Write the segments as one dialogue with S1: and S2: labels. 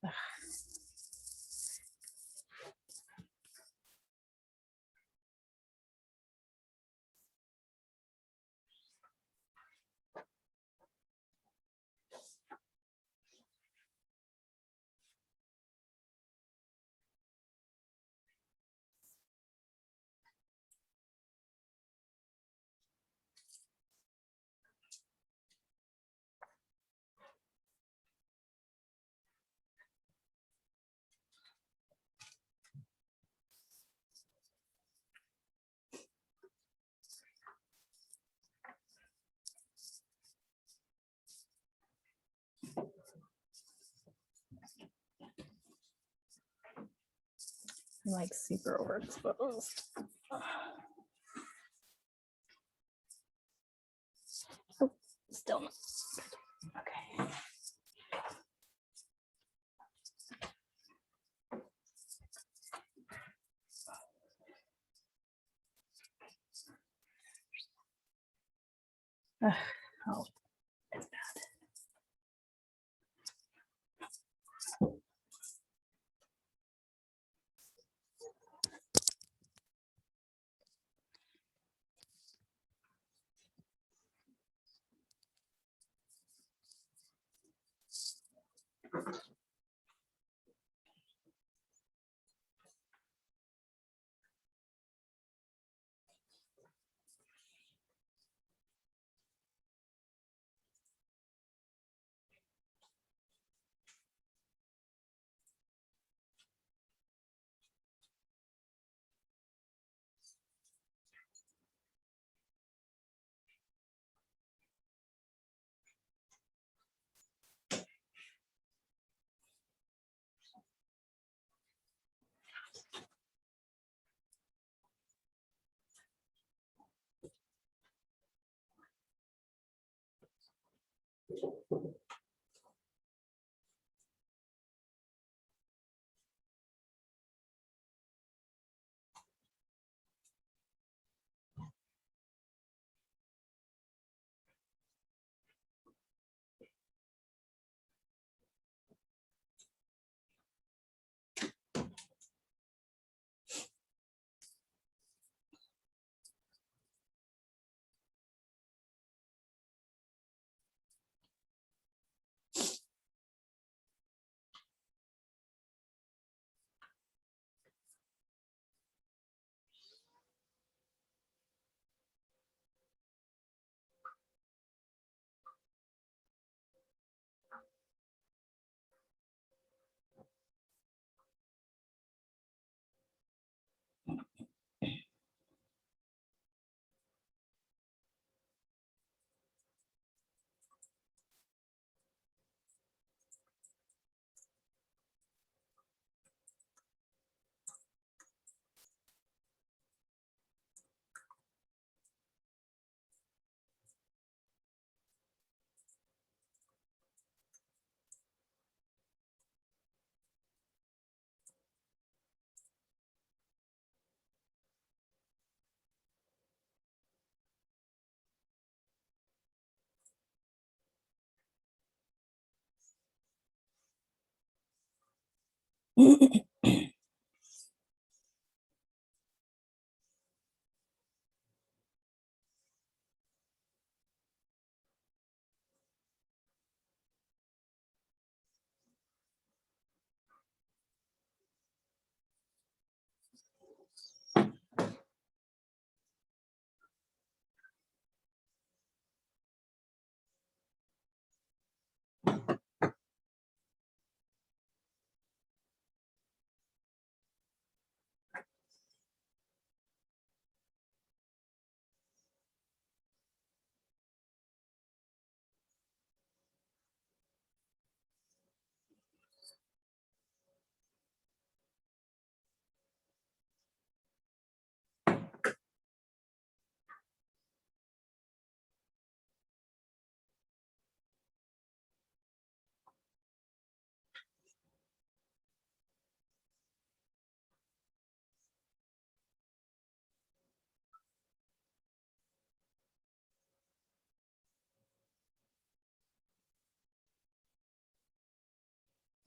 S1: I'm like super overexposed. Oh, still not. Okay. Oh, it's bad.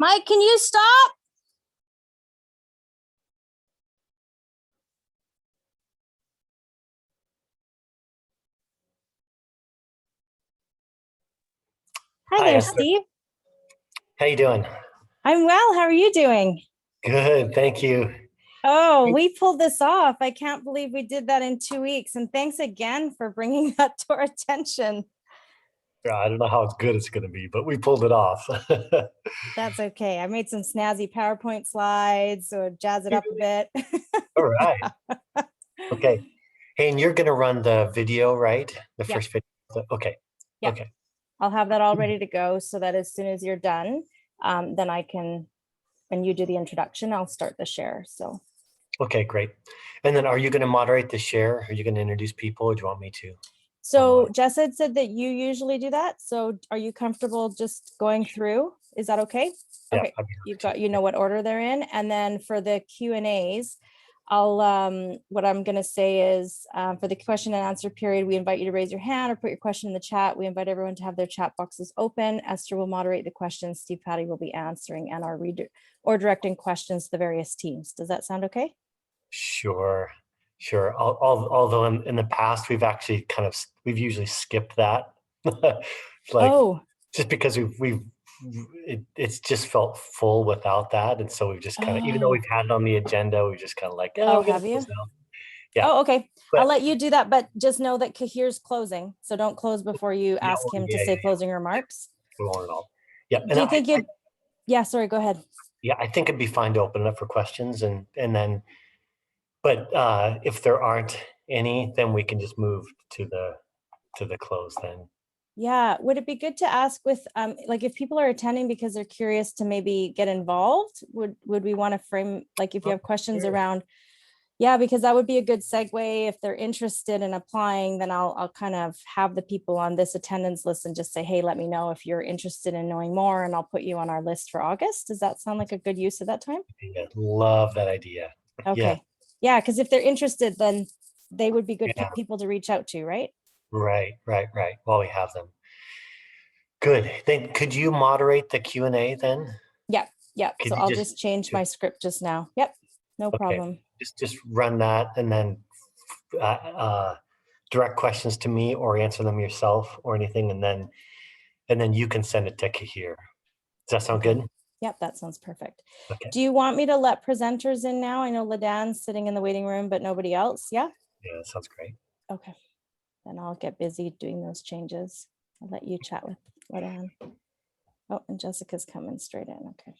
S1: Mike, can you stop? Hi there,
S2: Esther.
S1: Steve.
S2: How you doing?
S1: I'm well. How are you doing?
S2: Good, thank you.
S1: Oh, we pulled this off. I can't believe we did that in 2 weeks. And thanks again for bringing that to our attention.
S2: Yeah, I don't know how good it's going to be, but we pulled it off.
S1: That's okay. I made some snazzy PowerPoint slides, so jazz it up a bit.
S2: All right. Okay. Hey, and you're going to run the video, right? The
S1: Yep.
S2: first video. Okay.
S1: Yep.
S2: Okay.
S1: I'll have that all ready to go so that as soon as you're done, then I can, when you do the introduction, I'll start the share. So.
S2: Okay, great. And then are you going to moderate the share? Are you going to introduce people or do you want me to?
S1: So Jess had said that you usually do that. So are you comfortable just going through? Is that okay?
S2: Yeah,
S1: Okay. You've got, you know what order they're in. And then for the Q&As, I'll, what I'm going to say is for the question and answer period, we invite you to raise your hand or put your question in the chat. We invite everyone to have their chat boxes open. Esther will moderate the questions. Steve Patty will be answering and our reader or directing questions to the various teams. Does that sound okay?
S2: Sure. Although in the past, we've actually we've usually skipped that. Just because it's just felt full without that. And so we've just even though we've had it on the agenda, we just
S1: have you?
S2: Yeah.
S1: Oh, okay. I'll let you do that, but just know that Kahir's closing. So don't close before you ask him to say closing remarks.
S2: We won't at all. Yeah.
S1: Do you think you, yeah, sorry, go ahead.
S2: Yeah, I think it'd be fine to open it up for questions and then, but if there aren't any, then we can just move to the close then.
S1: Yeah, would it be good to ask with like if people are attending because they're curious to maybe get involved, would we want to frame, like if you have questions around, yeah, because that would be a good segue. If they're interested in applying, then I'll kind of have the people on this attendance list and just say, hey, let me know if you're interested in knowing more and I'll put you on our list for August. Does that sound like a good use of that time?
S2: Yeah, love that idea.
S1: Okay. Yeah, because if they're interested, then they would be good people to reach out to, right?
S2: Right. While we have them. Good. Then could you moderate the Q&A then?
S1: Yep. So I'll just change my script just now. Yep. No problem.
S2: Just run that and then direct questions to me or answer them yourself or anything. And then you can send it to Kahir. Does that sound good?
S1: Yep, that sounds perfect.
S2: Okay.
S1: Do you want me to let presenters in now? I know Ladan's sitting in the waiting room, but nobody else. Yeah?
S2: Yeah, that sounds great.
S1: Okay. Then I'll get busy doing those changes. I'll let you chat with Ladan. Oh, and Jessica's coming straight in. Okay.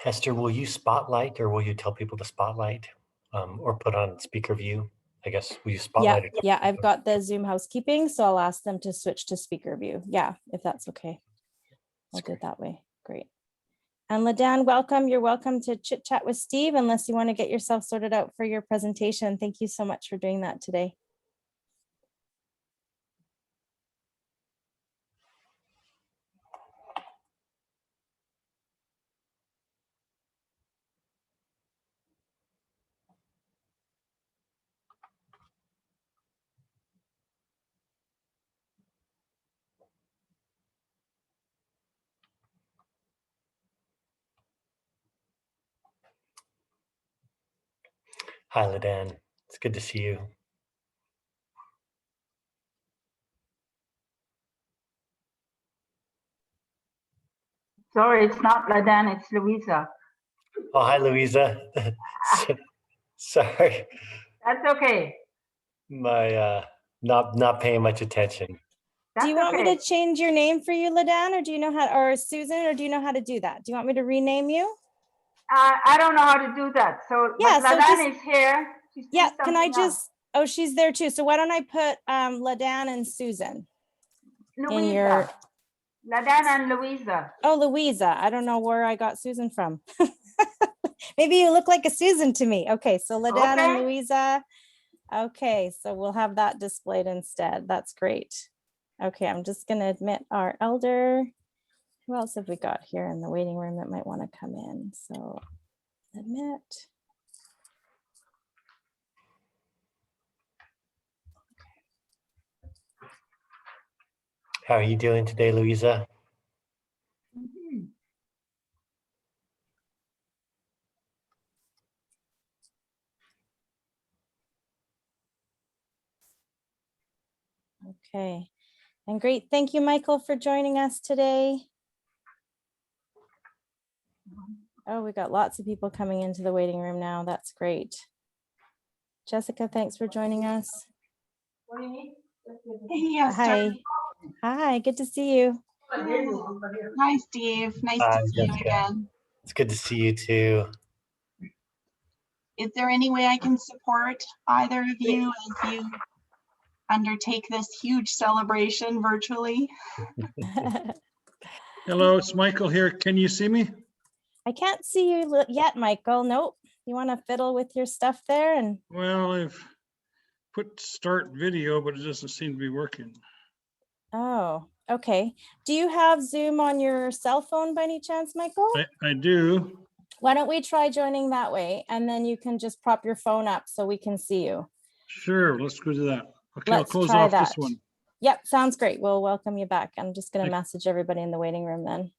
S2: Esther, will you spotlight or will you tell people to spotlight or put on speaker view? I guess will you spotlight?
S1: Yeah, I've got the Zoom housekeeping, so I'll ask them to switch to speaker view. Yeah, if that's okay. I'll do it that way. Great. And Ladan, welcome. You're welcome to chit chat with Steve unless you want to get yourself sorted out for your presentation. Thank you so much for doing that today.
S2: Hi, Ladan. It's good to see you.
S3: Sorry, it's not Ladan, it's Louisa.
S2: Oh, hi, Louisa. Sorry.
S3: That's okay.
S2: My not paying much attention.
S1: Do you want me to change your name for you, Ladan, or do you know how, or Susan, or do you know how to do that? Do you want me to rename you?
S3: I don't know how to do that. So yeah, but Ladan is here.
S1: Yeah, can I just, oh, she's there too. So why don't I put Ladan and Susan?
S3: Louisa. In your... Ladan and Louisa.
S1: Oh, Louisa. I don't know where I got Susan from. Maybe you look like a Susan to me. Okay, so Ladan and Louisa. Okay, so we'll have that displayed instead. That's great. Okay, I'm just going to admit our elder Who else have we got here in the waiting room that might want to come in? So admit.
S2: How are you doing today, Louisa?
S1: Okay. And great. Thank you, Michael, for joining us today. Oh, we got lots of people coming into the waiting room now. That's great. Jessica, thanks for joining us.
S4: Hey, Esther.
S1: Hi. Hi, good to see you.
S4: Hi, Steve. Nice
S2: Hi,
S4: to see you
S2: Jessica.
S4: again.
S2: It's good to see you too.
S4: Is there any way I can support either of you as you undertake this huge celebration virtually?
S5: Hello, it's Michael here. Can you see me?
S1: I can't see you yet, Michael. Nope. You want to fiddle with your stuff there? And
S5: Well, I've put start video, but it doesn't seem to be working.
S1: oh, okay. Do you have Zoom on your cell phone by any chance, Michael?
S5: I do.
S1: Why don't we try joining that way? And then you can just prop your phone up so we can see you.
S5: Sure, let's go to that. Okay, I'll
S1: Let's
S5: close
S1: try
S5: off this
S1: that.
S5: one.
S1: Yep, sounds great. We'll welcome you back. I'm just going to
S5: Thank-
S1: message everybody in the waiting room then.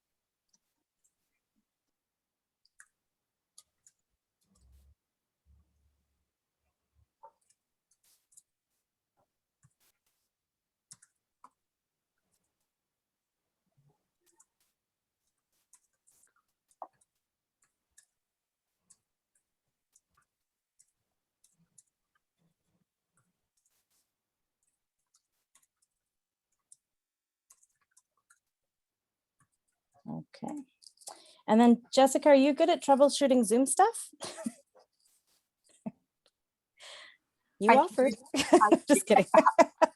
S1: Okay. And then Jessica, are you good at troubleshooting Zoom stuff? You
S4: I can
S1: offered.
S4: I-
S1: Just kidding.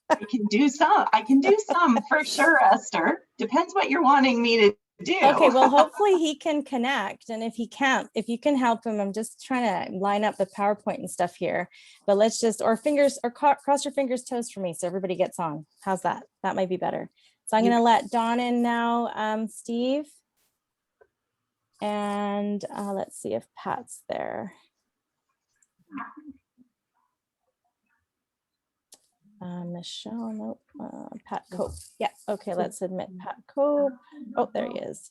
S4: I can do some. I can do some for sure, Esther. Depends what you're wanting me to do.
S1: Okay, well, hopefully he can connect. And if he can't, if you can help him, I'm just trying to line up the PowerPoint and stuff here. But let's just, or cross your fingers, toes for me so everybody gets on. How's that? That might be better. So I'm going to let Dawn in now, Steve. And let's see if Pat's there. Michelle, nope. Pat Cope. Yeah, okay, let's admit Pat Cope. Oh, there he is.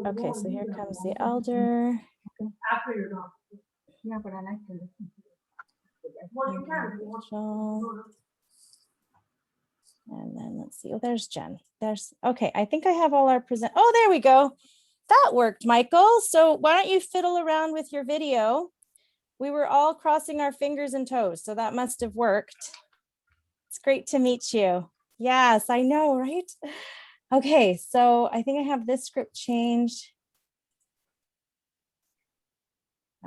S1: Okay, so here comes the elder.
S3: Yeah, but I like to listen.
S1: And then let's see. Oh, there's Jen. There's okay. I think I have all our present. Oh, there we go. That worked, Michael. So why don't you fiddle around with your video? We were all crossing our fingers and toes, so that must have worked. It's great to meet you. Yes, I know, right? Okay, so I think I have this script changed.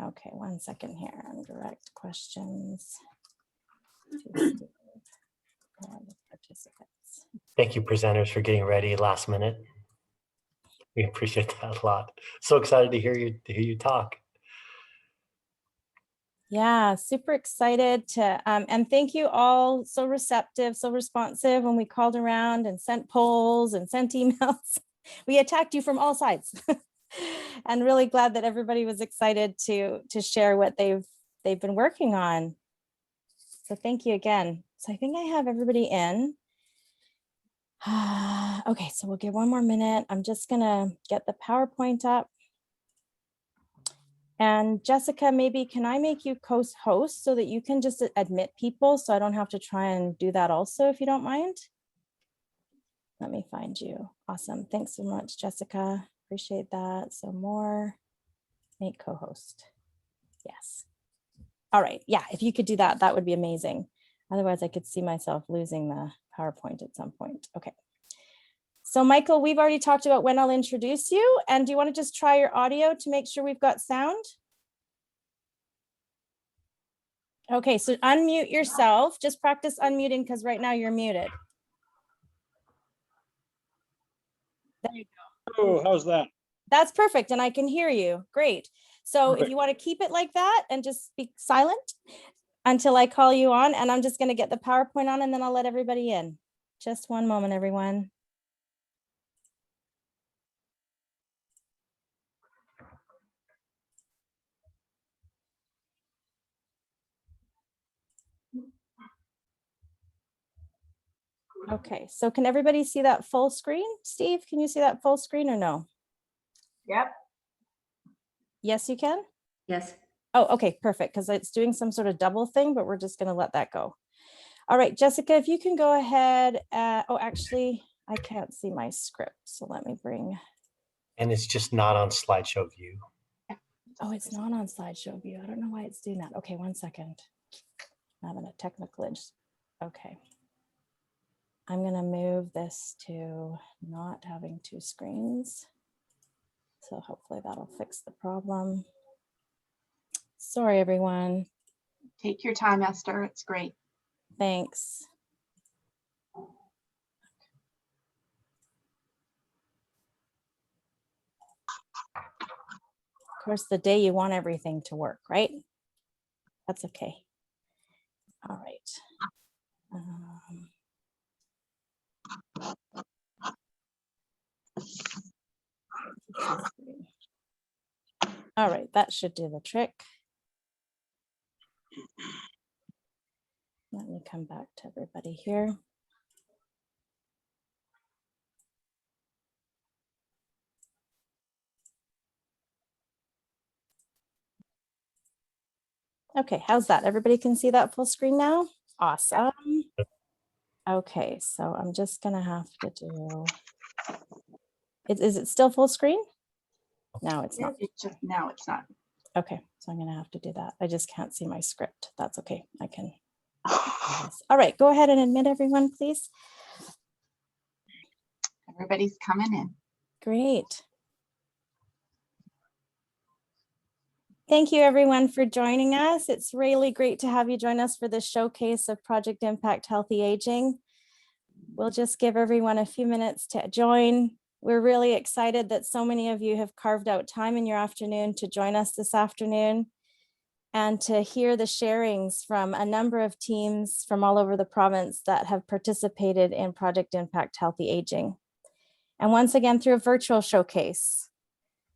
S1: Okay, 1 second here. Direct questions to the participants.
S2: Thank you, presenters, for getting ready last minute. We appreciate that a lot. So excited to hear you talk.
S1: Yeah, super excited to, and thank you all, so receptive, so responsive when we called around and sent polls and sent emails. We attacked you from all sides. And really glad that everybody was excited to share what they've been working on. So thank you again. So I think I have everybody in. Okay, so we'll give one more minute. I'm just gonna get the PowerPoint up. And Jessica, maybe can I make you co-host so that you can just admit people so I don't have to try and do that also, if you don't mind? Let me find you. Awesome. Thanks so much, Jessica. Appreciate that. So more, make co-host. Yes. All right. Yeah, if you could do that, that would be amazing. Otherwise, I could see myself losing the PowerPoint at some point. Okay. So Michael, we've already talked about when I'll introduce you. And do you want to just try your audio to make sure we've got sound? Okay, so unmute yourself. Just practice unmuting because right now you're muted. There you go.
S5: Oh, how's that?
S1: That's perfect. And I can hear you. Great. So
S5: Perfect.
S1: if you want to keep it like that and just speak silent until I call you on, and I'm just going to get the PowerPoint on and then I'll let everybody in. Just one moment, everyone. Okay, so can everybody see that full screen? Steve, can you see that full screen or no?
S3: Yep.
S1: Yes, you can?
S6: Yes.
S1: Oh, okay, perfect, because it's doing some sort of double thing, but we're just going to let that go. All right, Jessica, if you can go ahead. Oh, actually, I can't see my script, so let me bring.
S2: And it's just not on slideshow view.
S1: Oh, it's not on slideshow view. I don't know why it's doing that. Okay, 1 second. I'm having a technical glitch. Okay. I'm going to move this to not having two screens. So hopefully that'll fix the problem. Sorry, everyone.
S4: Take your time, Esther. It's great.
S1: Thanks. Of course, the day you want everything to work, right? That's okay. All right. All right, that should do the trick. Let me come back to everybody here. Okay, how's that? Everybody can see that full screen now? Awesome. Okay, so I'm just gonna have to do, is it still full screen? No, it's not.
S4: Now it's not.
S1: Okay, so I'm gonna have to do that. I just can't see my script. That's okay, I can. All right, go ahead and admit everyone, please.
S4: Everybody's coming in.
S1: Great. Thank you everyone for joining us. It's really great to have you join us for this showcase of Project Impact Healthy Aging. We'll just give everyone a few minutes to join. We're really excited that so many of you have carved out time in your afternoon to join us this afternoon and to hear the sharings from a number of teams from all over the province that have participated in Project Impact Healthy Aging. And once again, through a virtual showcase.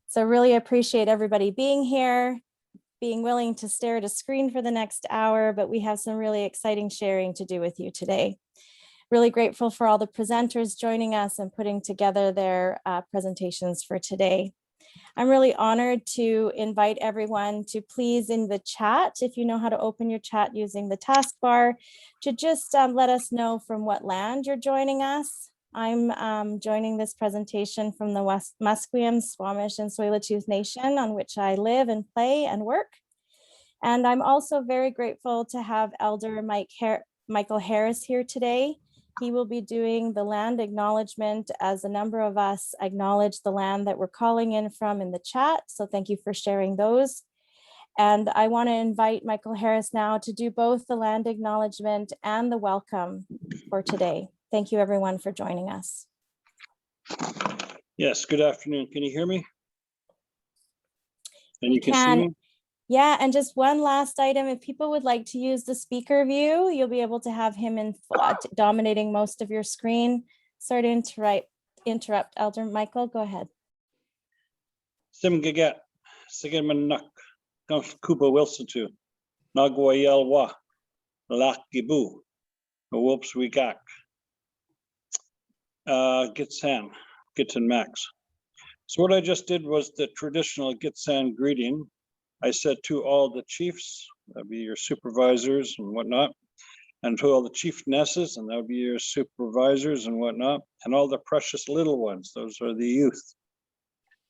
S1: So really appreciate everybody being here, being willing to stare at a screen for the next hour, but we have some really exciting sharing to do with you today. Really grateful for all the presenters joining us and putting together their presentations for today. I'm really honored to invite everyone to please in the chat, if you know how to open your chat using the taskbar, to just let us know from what land you're joining us. I'm joining this presentation from the Musqueam, Squamish, and Tsleil-Waututh Nation, on which I live and play and work. And I'm also very grateful to have Elder Michael Harris here today. He will be doing the land acknowledgement as a number of us acknowledge the land that we're calling in from in the chat. So thank you for sharing those. And I want to invite Michael Harris now to do both the land acknowledgement and the welcome for today. Thank you everyone for joining us.
S5: Yes, good afternoon. Can you hear me? And you can see me?
S1: Yeah, and just one last item, if people would like to use the speaker view, you'll be able to have him in dominating most of your screen. Sorry to interrupt, Elder Michael, go ahead.
S5: Simgagat, Sigamanak, Kuba Wilson to Nagwayelwa, Lakibu, Whoops Wigak, Gitsan, Gitan Max. So what I just did was the traditional Gitsan greeting. I said to all the chiefs, that'd be your supervisors and whatnot, and to all the chiefnesses, and that would be your supervisors and whatnot, and all the precious little ones, those are the youth.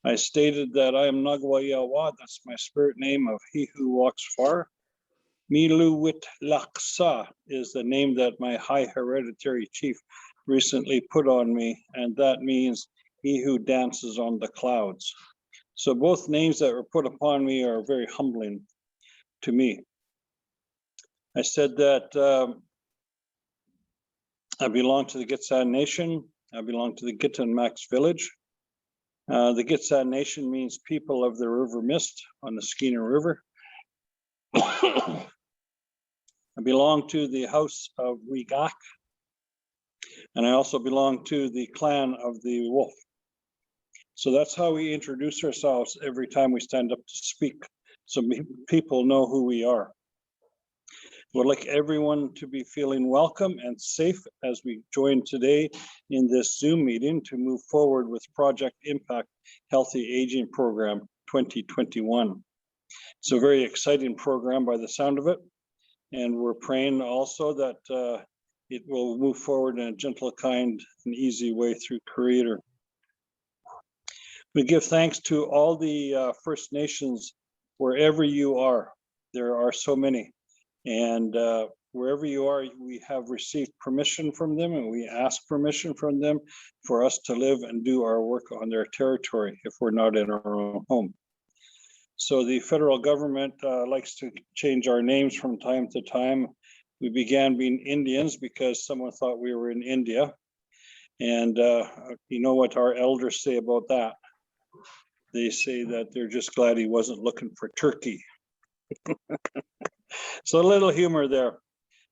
S5: I stated that I am Nagwayawa, that's my spirit name of he who walks far. Miluwit Laksa is the name that my high hereditary chief recently put on me, and that means he who dances on the clouds. So both names that were put upon me are very humbling to me. I said that I belong to the Gitsan Nation. I belong to the Gitan Max village. The Gitsan Nation means people of the River Mist on the Skeena River. I belong to the House of Wigak, and I also belong to the clan of the Wolf. So that's how we introduce ourselves every time we stand up to speak, so people know who we are. Would like everyone to be feeling welcome and safe as we join today in this Zoom meeting to move forward with Project Impact Healthy Aging Program 2021. It's a very exciting program by the sound of it. And we're praying also that it will move forward in a gentle, kind, and easy way through Creator. We give thanks to all the First Nations wherever you are. There are so many. And wherever you are, we have received permission from them, and we ask permission from them for us to live and do our work on their territory if we're not in our own home. So the federal government likes to change our names from time to time. We began being Indians because someone thought we were in India. And you know what our elders say about that? They say that they're just glad he wasn't looking for turkey. So a little humor there.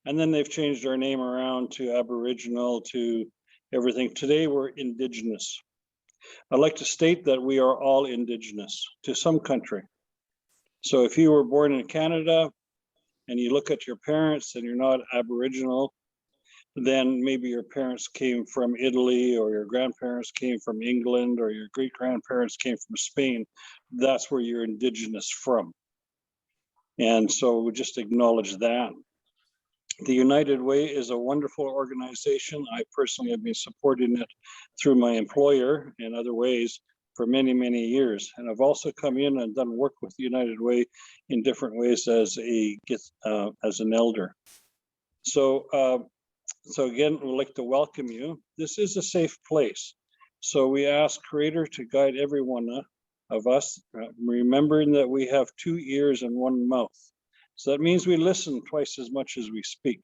S5: And then they've changed our name around to Aboriginal, to everything. Today we're Indigenous. I'd like to state that we are all Indigenous to some country. So if you were born in Canada and you look at your parents and you're not Aboriginal, then maybe your parents came from Italy, or your grandparents came from England, or your great-grandparents came from Spain. That's where you're Indigenous from. And so we just acknowledge that. The United Way is a wonderful organization. I personally have been supporting it through my employer and other ways for many, many years. And I've also come in and done work with the United Way in different ways as an elder. So again, we'd like to welcome you. This is a safe place. So we ask Creator to guide every one of us, remembering that we have 2 ears and 1 mouth. So that means we listen twice as much as we speak.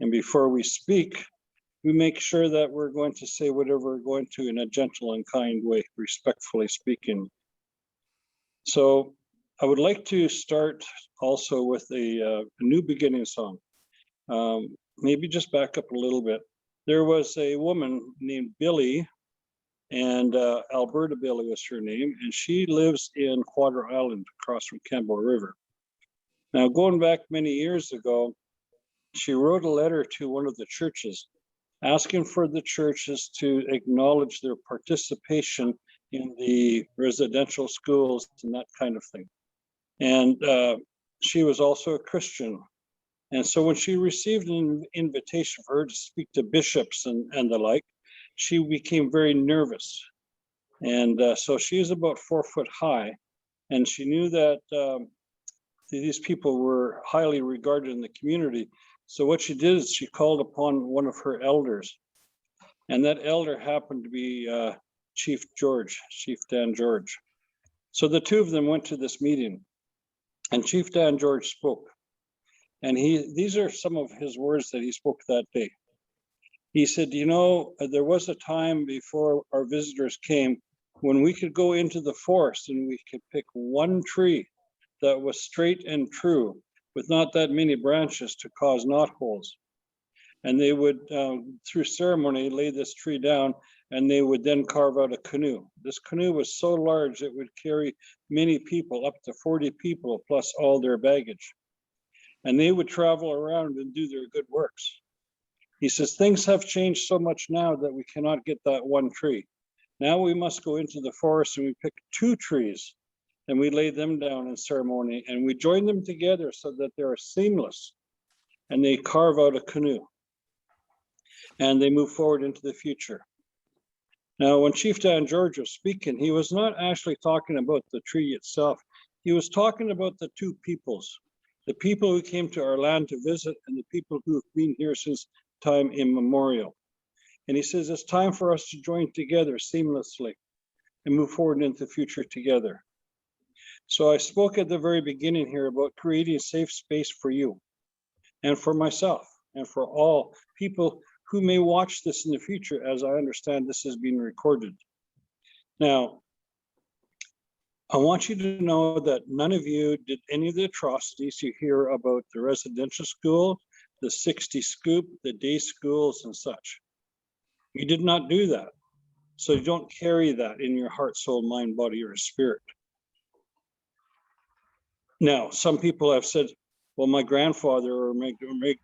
S5: And before we speak, we make sure that we're going to say whatever we're going to in a gentle and kind way, respectfully speaking. So I would like to start also with a new beginning song. Maybe just back up a little bit. There was a woman named Billy, and Alberta Billy was her name, and she lives in Quadra Island across from Campbell River. Now, going back many years ago, she wrote a letter to one of the churches asking for the churches to acknowledge their participation in the residential schools and that kind of thing. And she was also a Christian. And so when she received an invitation for her to speak to bishops and the like, she became very nervous. And so she is about 4 foot high. And she knew that these people were highly regarded in the community. So what she did is she called upon one of her elders. And that elder happened to be Chief Dan George. So the two of them went to this meeting, and Chief Dan George spoke. And these are some of his words that he spoke that day. He said, you know, there was a time before our visitors came when we could go into the forest and we could pick one tree that was straight and true, with not that many branches to cause knotholes. And they would, through ceremony, lay this tree down, and they would then carve out a canoe. This canoe was so large it would carry many people, up to 40 people, plus all their baggage. And they would travel around and do their good works. He says, things have changed so much now that we cannot get that one tree. Now we must go into the forest and we pick 2 trees, and we lay them down in ceremony, and we join them together so that they are seamless, and they carve out a canoe, and they move forward into the future. Now, when Chief Dan George was speaking, he was not actually talking about the tree itself. He was talking about the 2 peoples, the people who came to our land to visit and the people who have been here since time immemorial. And he says, it's time for us to join together seamlessly and move forward into the future together. So I spoke at the very beginning here about creating a safe space for you and for myself and for all people who may watch this in the future, as I understand this is being recorded. Now, I want you to know that none of you did any of the atrocities you hear about the residential school, the 60 scoop, the day schools and such. You did not do that. So you don't carry that in your heart, soul, mind, body, or spirit. Now, some people have said, Well, my grandfather or my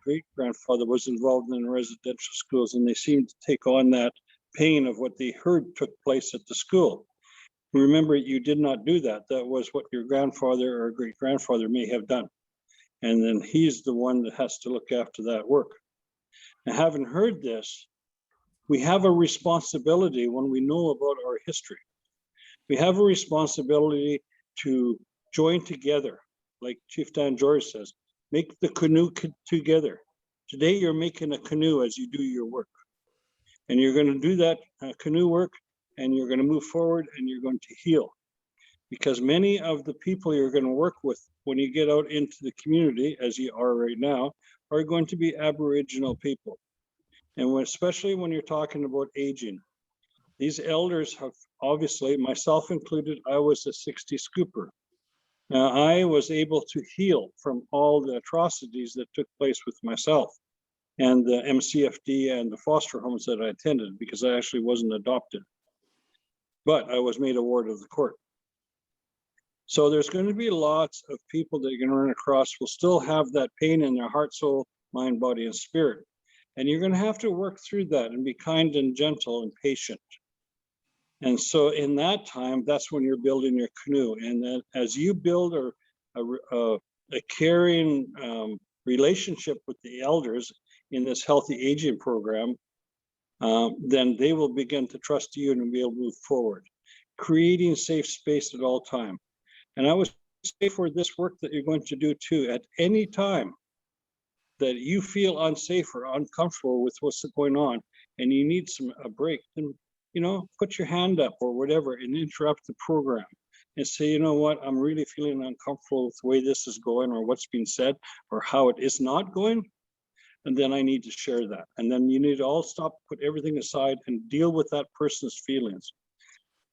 S5: great-grandfather was involved in residential schools, and they seemed to take on that pain of what they heard took place at the school. Remember, you did not do that. That was what your grandfather or great-grandfather may have done. And then he's the one that has to look after that work. And having heard this, we have a responsibility when we know about our history. We have a responsibility to join together, like Chief Dan George says, make the canoe together. Today, you're making a canoe as you do your work. And you're going to do that canoe work, and you're going to move forward, and you're going to heal. Because many of the people you're going to work with when you get out into the community, as you are right now, are going to be Aboriginal people. And especially when you're talking about aging, these elders have, obviously, myself included, I was a 60 scooper. Now, I was able to heal from all the atrocities that took place with myself and the MCFD and the foster homes that I attended, because I actually wasn't adopted. But I was made a ward of the court. So there's going to be lots of people that you're going to run across will still have that pain in their heart, soul, mind, body, and spirit. And you're going to have to work through that and be kind and gentle and patient. And so in that time, that's when you're building your canoe. And then as you build a caring relationship with the elders in this healthy aging program, then they will begin to trust you and be able to move forward, creating safe space at all time. And I would say for this work that you're going to do too, at any time that you feel unsafe or uncomfortable with what's going on and you need a break, then, put your hand up or whatever and interrupt the program and say, you know what, I'm really feeling uncomfortable with the way this is going or what's being said or how it is not going. And then I need to share that. And then you need to all stop, put everything aside and deal with that person's feelings.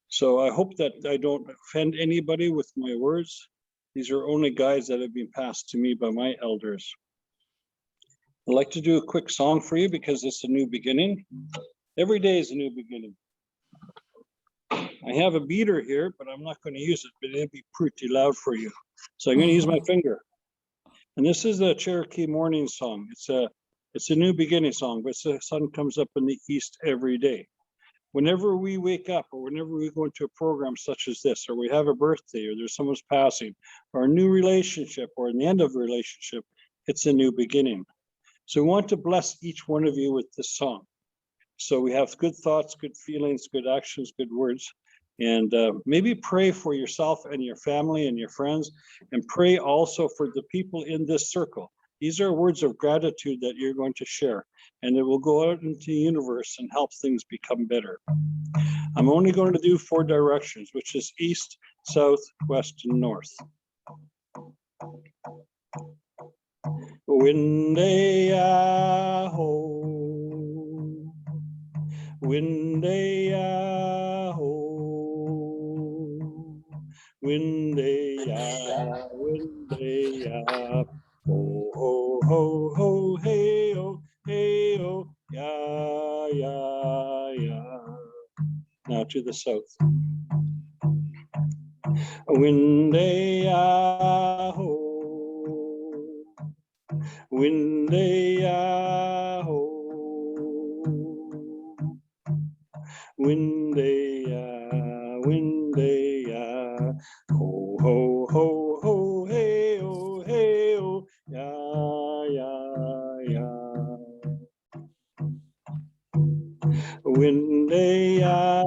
S5: So I hope that I don't offend anybody with my words. These are only guides that have been passed to me by my elders. I'd like to do a quick song for you because it's a new beginning. Every day is a new beginning. I have a beater here, but I'm not going to use it, but it'll be pretty loud for you. So I'm going to use my finger. And this is a Cherokee morning song. It's a new beginning song, but the sun comes up in the east every day. Whenever we wake up or whenever we go into a program such as this, or we have a birthday or there's someone's passing or a new relationship or in the end of a relationship, it's a new beginning. So we want to bless each one of you with this song. So we have good thoughts, good feelings, good actions, good words, and maybe pray for yourself and your family and your friends, and pray also for the people in this circle. These are words of gratitude that you're going to share, and it will go out into the universe and help things become better. I'm only going to do 4 directions, which is east, south, west, and north. Windeyaho, windeyaho, windeya, windeya, ho, ho, ho, ho, hey, oh, ya, ya, ya. Now to the south. Windeyaho, windeyaho, windeya, windeya, ho, ho, ho, ho, hey, oh, ya, ya, ya. Windeyaho,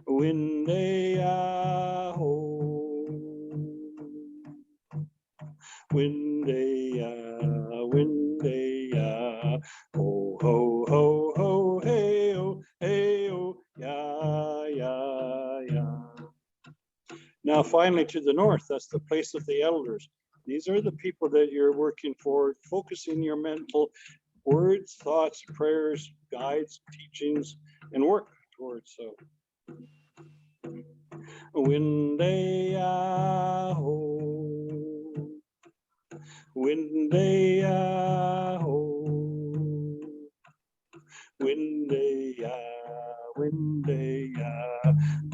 S5: windeyaho, windeya, windeya, ho, ho, ho, ho, hey, oh, ya, ya, ya. Now finally to the north, that's the place of the elders. These are the people that you're working for, focusing your mental words, thoughts, prayers, guides, teachings, and work towards. So, windeyaho, windeyaho, windeya, windeya,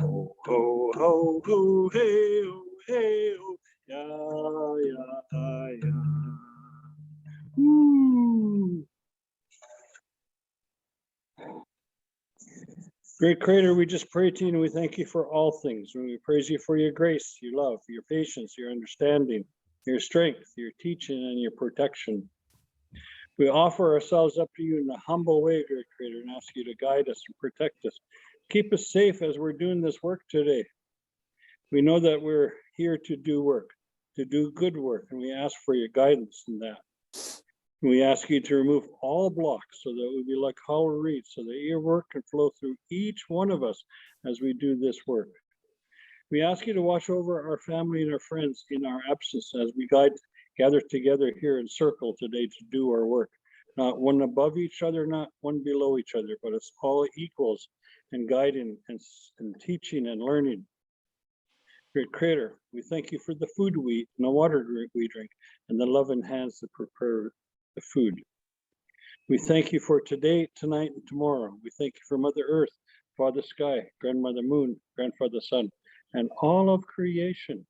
S5: ho, ho, ho, ho, hey, oh, hey, oh, yeah, yeah, yeah. Ooh. Great Creator, we just pray to you and we thank you for all things. And we praise you for your grace, your love, your patience, your understanding, your strength, your teaching, and your protection. We offer ourselves up to you in a humble way, Great Creator, and ask you to guide us and protect us. Keep us safe as we're doing this work today. We know that we're here to do work, to do good work, and we ask for your guidance in that. We ask you to remove all blocks so that we be like hollow reeds, so that your work can flow through each one of us as we do this work. We ask you to watch over our family and our friends in our absence as we gather together here in circle today to do our work. Not one above each other, not one below each other, but it's all equals in guiding and teaching and learning. Great Creator, we thank you for the food we eat and the water we drink and the loving hands that prepare the food. We thank you for today, tonight, and tomorrow. We thank you for Mother Earth, Father Sky, Grandmother Moon, Grandfather Sun, and all of creation.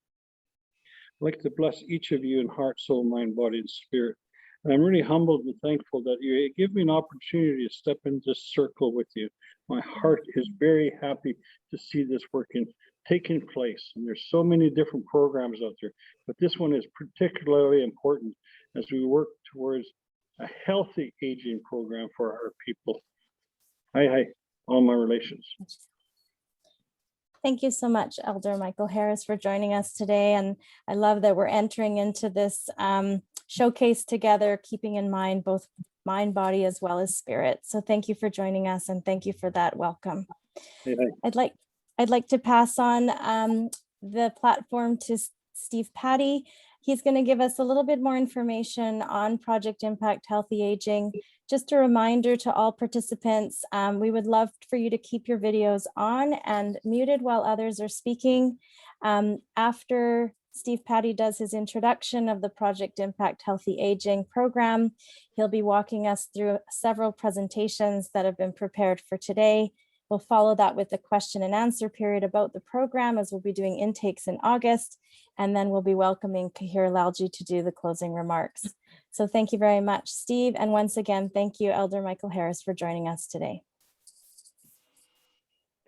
S5: I'd like to bless each of you in heart, soul, mind, body, and spirit. And I'm really humbled and thankful that you give me an opportunity to step into this circle with you. My heart is very happy to see this taking place. And there's so many different programs out there, but this one is particularly important as we work towards a healthy aging program for our people. Hi, all my relations.
S1: Thank you so much, Elder Michael Harris, for joining us today. And I love that we're entering into this showcase together, keeping in mind both mind, body, as well as spirit. So thank you for joining us, and thank you for that welcome.
S5: Hey.
S1: I'd like to pass on the platform to Steve Patty. He's going to give us a little bit more information on Project Impact Healthy Aging. Just a reminder to all participants, we would love for you to keep your videos on and muted while others are speaking. After Steve Patty does his introduction of the Project Impact Healthy Aging program, he'll be walking us through several presentations that have been prepared for today. We'll follow that with a question and answer period about the program, as we'll be doing intakes in August, and then we'll be welcoming Kahir Lalji to do the closing remarks. So thank you very much, Steve. And once again, thank you, Elder Michael Harris, for joining us today.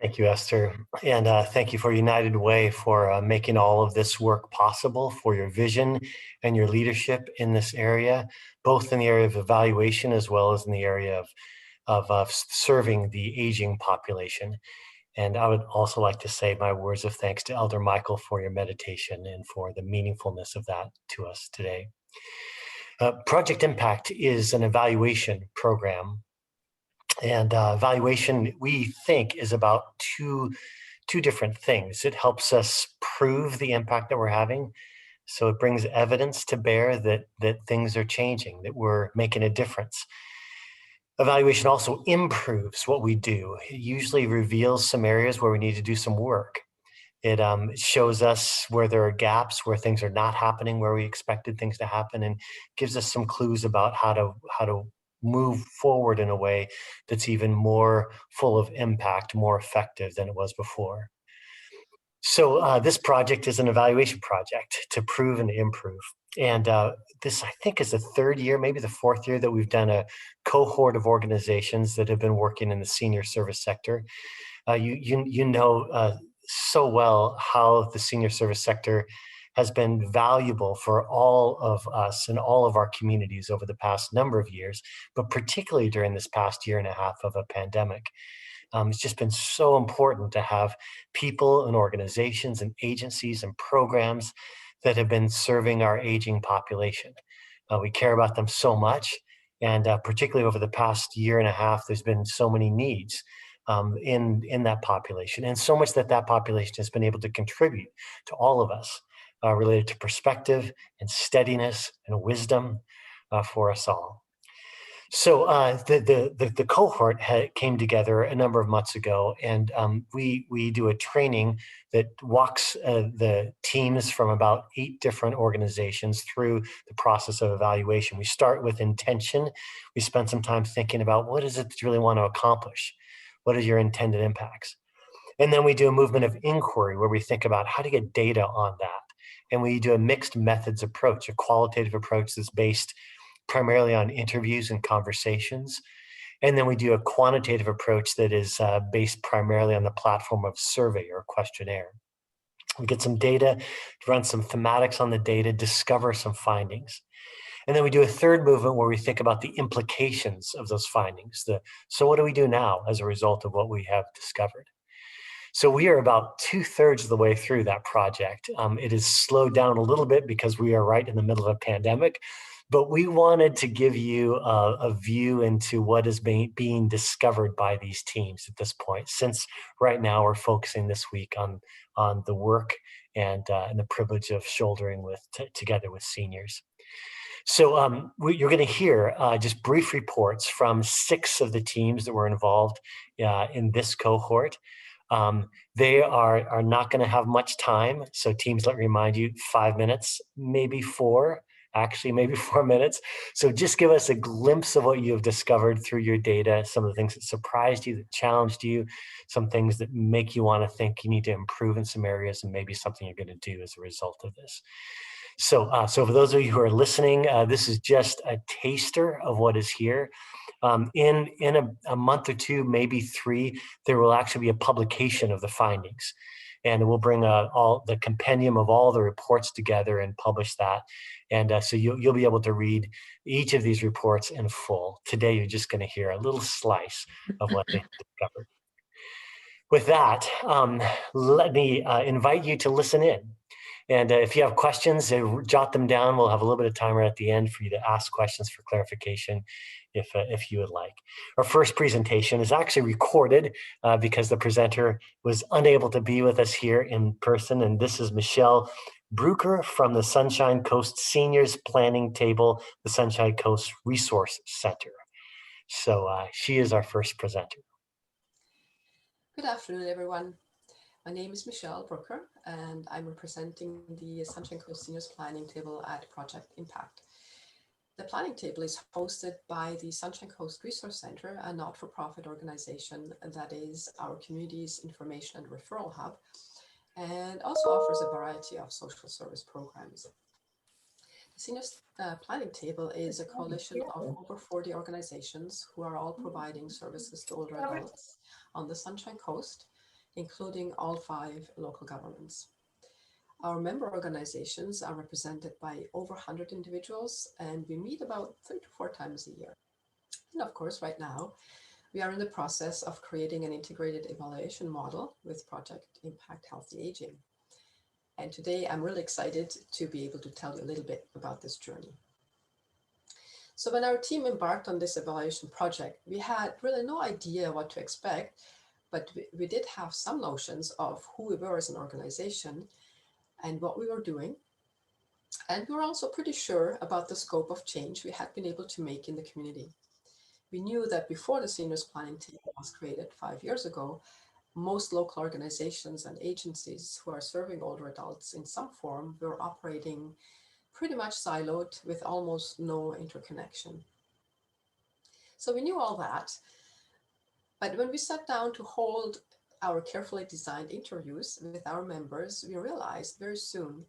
S2: Thank you, Esther. And thank you for United Way for making all of this work possible, for your vision and your leadership in this area, both in the area of evaluation as well as in the area of serving the aging population. And I would also like to say my words of thanks to Elder Michael for your meditation and for the meaningfulness of that to us today. Project Impact is an evaluation program. And evaluation, we think, is about two different things. It helps us prove the impact that we're having. So it brings evidence to bear that things are changing, that we're making a difference. Evaluation also improves what we do. It usually reveals some areas where we need to do some work. It shows us where there are gaps, where things are not happening, where we expected things to happen, and gives us some clues about how to move forward in a way that's even more full of impact, more effective than it was before. So this project is an evaluation project to prove and improve. And this, I think, is the third year, maybe the fourth year, that we've done a cohort of organizations that have been working in the senior service sector. You know so well how the senior service sector has been valuable for all of us and all of our communities over the past number of years, but particularly during this past year and a half of a pandemic. It's just been so important to have people and organizations and agencies and programs that have been serving our aging population. We care about them so much, and particularly over the past year and a half, there's been so many needs in that population, and so much that population has been able to contribute to all of us, related to perspective and steadiness and wisdom for us all. So the cohort came together a number of months ago, and we do a training that walks the teams from about 8 different organizations through the process of evaluation. We start with intention. We spend some time thinking about what is it that you really want to accomplish? What are your intended impacts? And then we do a movement of inquiry where we think about how to get data on that. And we do a mixed methods approach, a qualitative approach that's based primarily on interviews and conversations. And then we do a quantitative approach that is based primarily on the platform of survey or questionnaire. We get some data, run some thematics on the data, discover some findings. And then we do a third movement where we think about the implications of those findings. So what do we do now as a result of what we have discovered? So we are about 2/3 of the way through that project. It has slowed down a little bit because we are right in the middle of a pandemic, but we wanted to give you a view into what is being discovered by these teams at this point, since right now we're focusing this week on the work and the privilege of shouldering together with seniors. So you're going to hear just brief reports from 6 of the teams that were involved in this cohort. They are not going to have much time. So teams, let me remind you, 5 minutes, maybe 4, actually maybe 4 minutes. So just give us a glimpse of what you have discovered through your data, some of the things that surprised you, that challenged you, some things that make you want to think you need to improve in some areas, and maybe something you're going to do as a result of this. So for those of you who are listening, this is just a taster of what is here. In a month or 2, maybe 3, there will actually be a publication of the findings. And we'll bring all the compendium of all the reports together and publish that. And so you'll be able to read each of these reports in full. Today, you're just going to hear a little slice of what they discovered. With that, let me invite you to listen in. And if you have questions, jot them down. We'll have a little bit of time right at the end for you to ask questions for clarification if you would like. Our first presentation is actually recorded because the presenter was unable to be with us here in person. And this is Michelle Brooker from the Sunshine Coast Seniors Planning Table, the Sunshine Coast Resource Center. So she is our first presenter.
S6: Good afternoon, everyone. My name is Michelle Brooker, and I'm representing the Sunshine Coast Seniors Planning Table at Project Impact. The planning table is hosted by the Sunshine Coast Resource Center, a not-for-profit organization that is our community's information and referral hub, and also offers a variety of social service programs. The Seniors Planning Table is a coalition of over 40 organizations who are all providing services to older adults on the Sunshine Coast, including all 5 local governments. Our member organizations are represented by over 100 individuals, and we meet about 3 to 4 times a year. And of course, right now, we are in the process of creating an integrated evaluation model with Project Impact Healthy Aging. And today, I'm really excited to be able to tell you a little bit about this journey. So when our team embarked on this evaluation project, we had really no idea what to expect, but we did have some notions of who we were as an organization and what we were doing. And we were also pretty sure about the scope of change we had been able to make in the community. We knew that before the Seniors Planning Table was created 5 years ago, most local organizations and agencies who are serving older adults in some form were operating pretty much siloed with almost no interconnection. So we knew all that. But when we sat down to hold our carefully designed interviews with our members, we realized very soon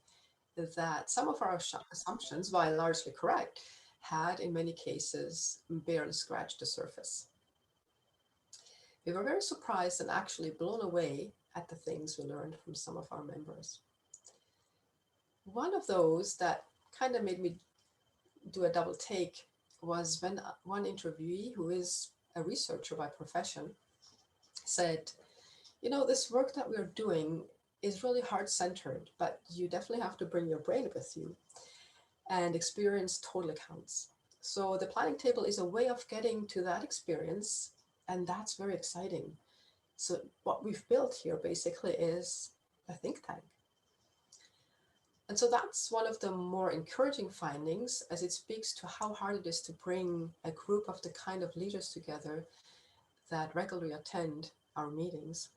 S6: that some of our assumptions, while largely correct, had in many cases barely scratched the surface. We were very surprised and actually blown away at the things we learned from some of our members. One of those that kind of made me do a double take was when one interviewee, who is a researcher by profession, said, you know, this work that we're doing is really heart-centered, but you definitely have to bring your brain with you, and experience totally counts. So the planning table is a way of getting to that experience, and that's very exciting. So what we've built here basically is a think tank. And so that's one of the more encouraging findings, as it speaks to how hard it is to bring a group of the kind of leaders together that regularly attend our meetings.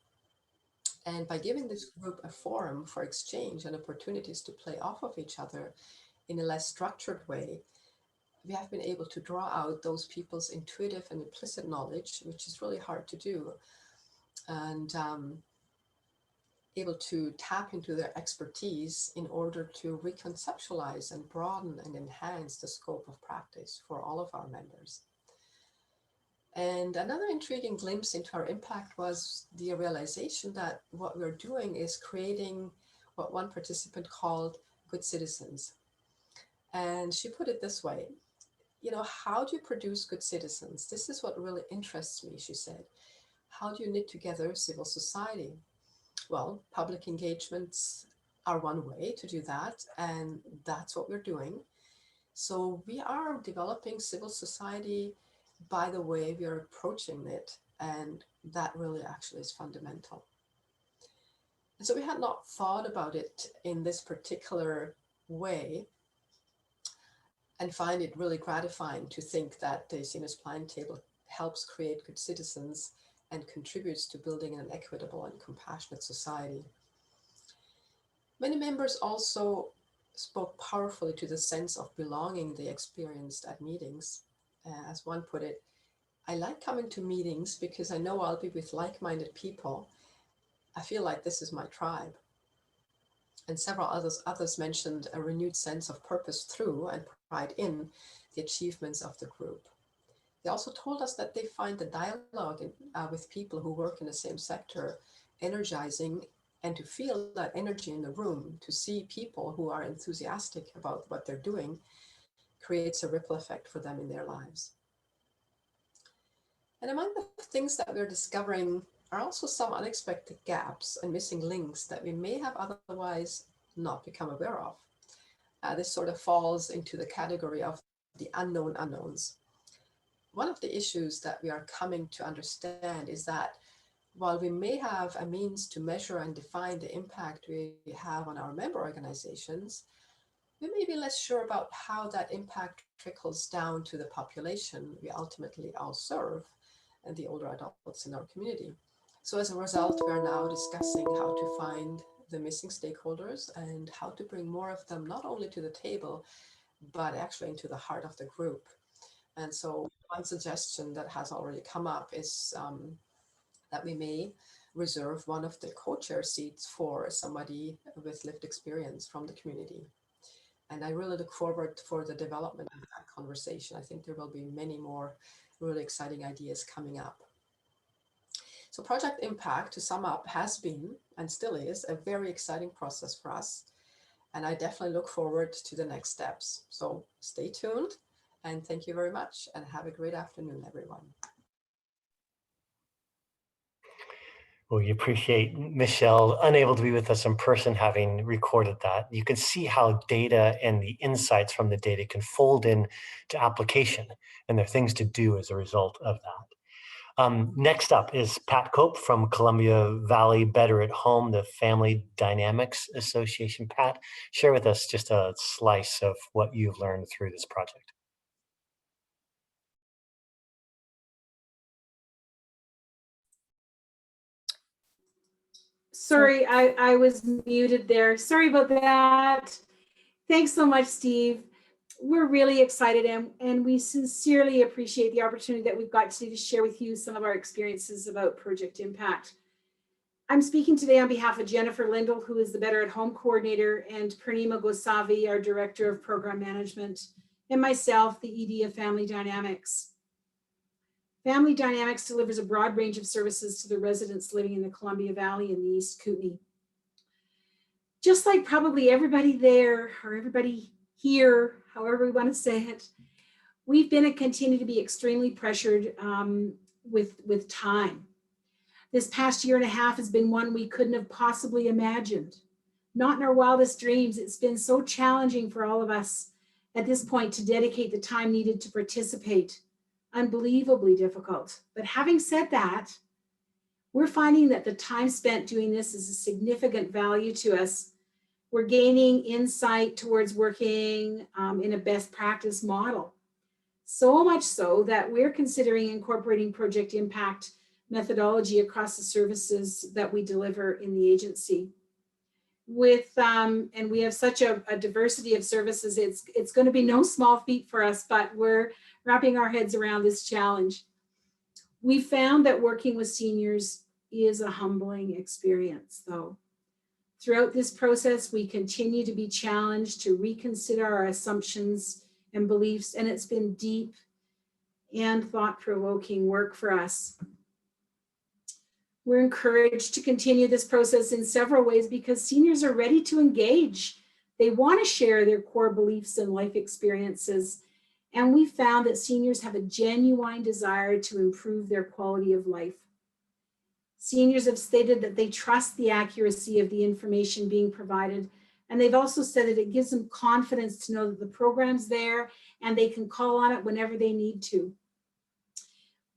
S6: And by giving this group a forum for exchange and opportunities to play off of each other in a less structured way, we have been able to draw out those people's intuitive and implicit knowledge, which is really hard to do. And able to tap into their expertise in order to reconceptualize and broaden and enhance the scope of practice for all of our members. And another intriguing glimpse into our impact was the realization that what we're doing is creating what one participant called good citizens. And she put it this way, you know, how do you produce good citizens? This is what really interests me, she said. How do you knit together civil society? Well, public engagements are one way to do that, and that's what we're doing. So we are developing civil society by the way we are approaching it, and that really actually is fundamental. And so we had not thought about it in this particular way, and find it really gratifying to think that the Seniors Planning Table helps create good citizens and contributes to building an equitable and compassionate society. Many members also spoke powerfully to the sense of belonging they experienced at meetings. As one put it, I like coming to meetings because I know I'll be with like-minded people. I feel like this is my tribe. And several others mentioned a renewed sense of purpose through and pride in the achievements of the group. They also told us that they find the dialogue with people who work in the same sector energizing, and to feel that energy in the room, to see people who are enthusiastic about what they're doing, creates a ripple effect for them in their lives. And among the things that we're discovering are also some unexpected gaps and missing links that we may have otherwise not become aware of. This sort of falls into the category of the unknown unknowns. One of the issues that we are coming to understand is that while we may have a means to measure and define the impact we have on our member organizations, we may be less sure about how that impact trickles down to the population we ultimately all serve and the older adults in our community. So as a result, we are now discussing how to find the missing stakeholders and how to bring more of them not only to the table, but actually into the heart of the group. And so one suggestion that has already come up is that we may reserve one of the co-chair seats for somebody with lived experience from the community. And I really look forward for the development of that conversation. I think there will be many more really exciting ideas coming up. So Project Impact, to sum up, has been and still is a very exciting process for us. And I definitely look forward to the next steps. So stay tuned, and thank you very much, and have a great afternoon, everyone.
S2: We appreciate Michelle, unable to be with us in person, having recorded that. You can see how data and the insights from the data can fold in to application, and there are things to do as a result of that. Next up is Pat Cope from Columbia Valley Better at Home, the Family Dynamics Association. Pat, share with us just a slice of what you've learned through this project.
S7: Sorry, I was muted there. Sorry about that. Thanks so much, Steve. We're really excited and we sincerely appreciate the opportunity that we've got to share with you some of our experiences about Project Impact. I'm speaking today on behalf of Jennifer Lindell, who is the Better at Home coordinator, and Purnima Gosavi, our director of program management, and myself, the ED of Family Dynamics. Family Dynamics delivers a broad range of services to the residents living in the Columbia Valley and the East Kootenay. Just like probably everybody there or everybody here, however we want to say it, we've been and continue to be extremely pressured with time. This past year and a half has been one we couldn't have possibly imagined. Not in our wildest dreams. It's been so challenging for all of us at this point to dedicate the time needed to participate. Unbelievably difficult. But having said that, we're finding that the time spent doing this is a significant value to us. We're gaining insight towards working in a best practice model. So much so that we're considering incorporating Project Impact methodology across the services that we deliver in the agency. And we have such a diversity of services, it's going to be no small feat for us, but we're wrapping our heads around this challenge. We found that working with seniors is a humbling experience, though. Throughout this process, we continue to be challenged to reconsider our assumptions and beliefs, and it's been deep and thought-provoking work for us. We're encouraged to continue this process in several ways because seniors are ready to engage. They want to share their core beliefs and life experiences. And we found that seniors have a genuine desire to improve their quality of life. Seniors have stated that they trust the accuracy of the information being provided. And they've also said that it gives them confidence to know that the program's there and they can call on it whenever they need to.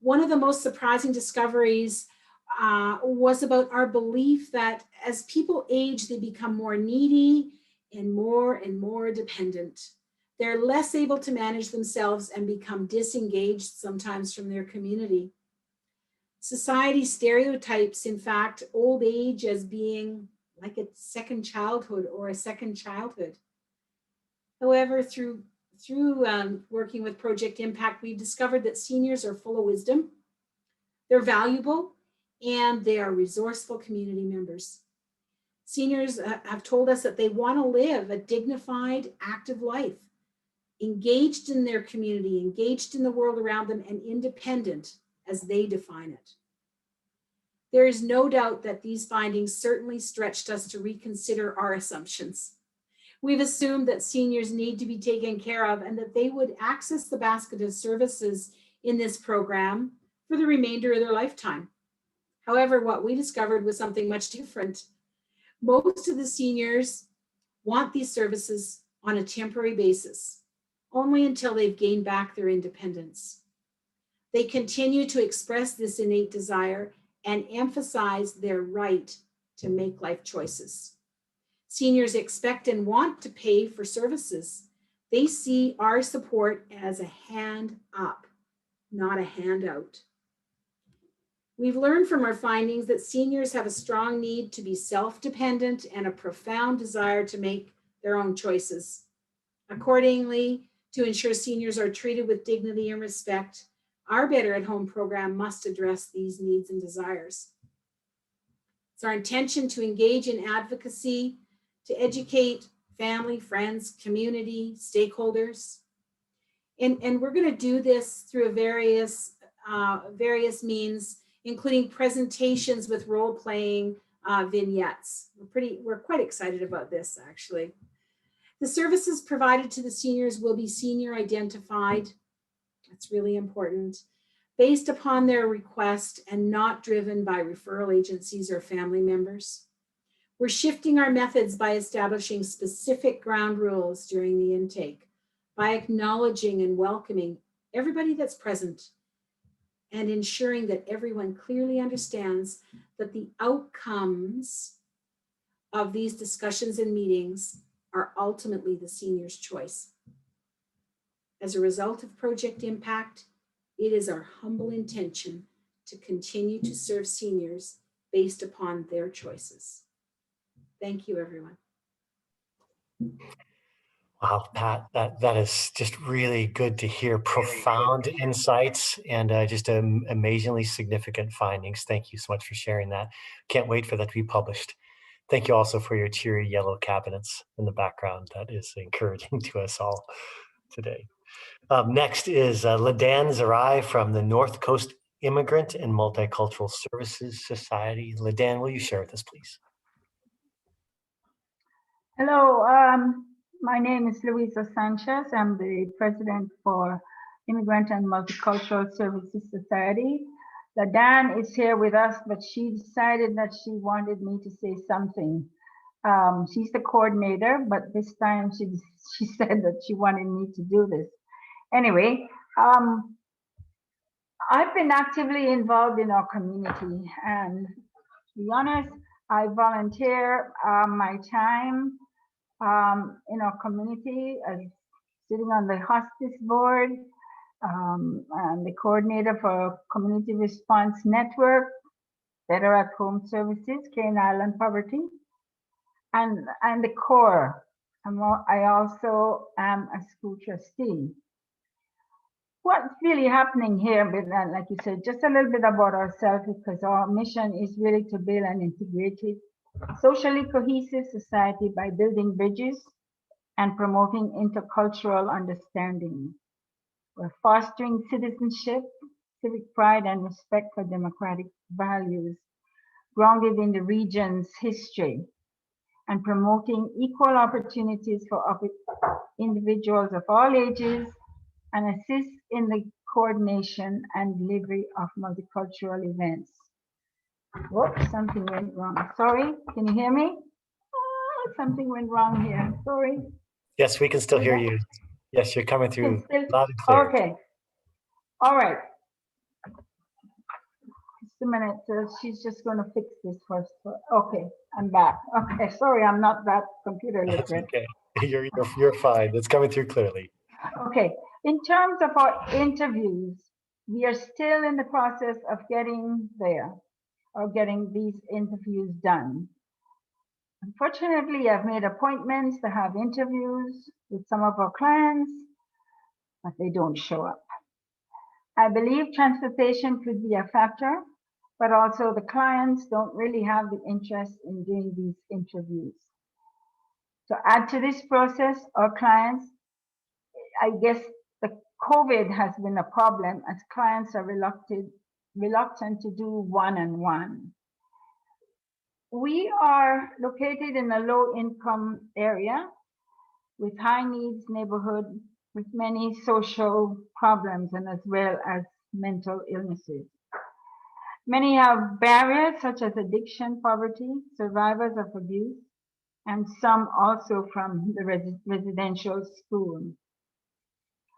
S7: One of the most surprising discoveries was about our belief that as people age, they become more needy and more dependent. They're less able to manage themselves and become disengaged sometimes from their community. Society stereotypes, in fact, old age as being like a second childhood or a second childhood. However, through working with Project Impact, we've discovered that seniors are full of wisdom, they're valuable, and they are resourceful community members. Seniors have told us that they want to live a dignified, active life, engaged in their community, engaged in the world around them, and independent as they define it. There is no doubt that these findings certainly stretched us to reconsider our assumptions. We've assumed that seniors need to be taken care of and that they would access the basket of services in this program for the remainder of their lifetime. However, what we discovered was something much different. Most of the seniors want these services on a temporary basis, only until they've gained back their independence. They continue to express this innate desire and emphasize their right to make life choices. Seniors expect and want to pay for services. They see our support as a hand up, not a handout. We've learned from our findings that seniors have a strong need to be self-dependent and a profound desire to make their own choices. Accordingly, to ensure seniors are treated with dignity and respect, our Better at Home program must address these needs and desires. It's our intention to engage in advocacy, to educate family, friends, community, stakeholders. And we're going to do this through various means, including presentations with role-playing vignettes. We're quite excited about this, actually. The services provided to the seniors will be senior identified. That's really important. Based upon their request and not driven by referral agencies or family members. We're shifting our methods by establishing specific ground rules during the intake, by acknowledging and welcoming everybody that's present, and ensuring that everyone clearly understands that the outcomes of these discussions and meetings are ultimately the senior's choice. As a result of Project Impact, it is our humble intention to continue to serve seniors based upon their choices. Thank you, everyone.
S2: Wow, Pat, that is just really good to hear. Profound insights and just amazingly significant findings. Thank you so much for sharing that. Can't wait for that to be published. Thank you also for your cheery yellow cabinets in the background. That is encouraging to us all today. Next is Ladan Zarai from the North Coast Immigrant and Multicultural Services Society. Ladan, will you share with us, please?
S3: Hello, my name is Louisa Sanchez. I'm the president for Immigrant and Multicultural Services Society. Ladan is here with us, but she decided that she wanted me to say something. She's the coordinator, but this time she said that she wanted me to do this. Anyway, I've been actively involved in our community, and to be honest, I volunteer my time in our community as sitting on the hospice board, and the coordinator for Community Response Network, Better at Home Services, Cane Island Poverty, and the core. I also am a school trustee. What's really happening here, like you said, just a little bit about ourselves, because our mission is really to build an integrated socially cohesive society by building bridges and promoting intercultural understanding. We're fostering citizenship, civic pride, and respect for democratic values grounded in the region's history, and promoting equal opportunities for individuals of all ages, and assist in the coordination and delivery of multicultural events. Whoops, something went wrong. Sorry, can you hear me? Something went wrong here. Sorry.
S2: Yes, we can still hear you. Yes, you're coming through loud and clear.
S3: Okay. All right. Just a minute. She's just going to fix this first. Okay, I'm back. Okay, sorry, I'm not that computer
S2: That's
S3: literate.
S2: okay. You're fine. It's coming through clearly.
S3: Okay. In terms of our interviews, we are still in the process of getting there, or getting these interviews done. Unfortunately, I've made appointments to have interviews with some of our clients, but they don't show up. I believe transportation could be a factor, but also the clients don't really have the interest in doing these interviews. To add to this process, our clients, I guess the COVID has been a problem as clients are reluctant to do one-on-one. We are located in a low-income area with high needs neighborhood with many social problems and as well as mental illnesses. Many have barriers such as addiction, poverty, survivors of abuse, and some also from the residential school.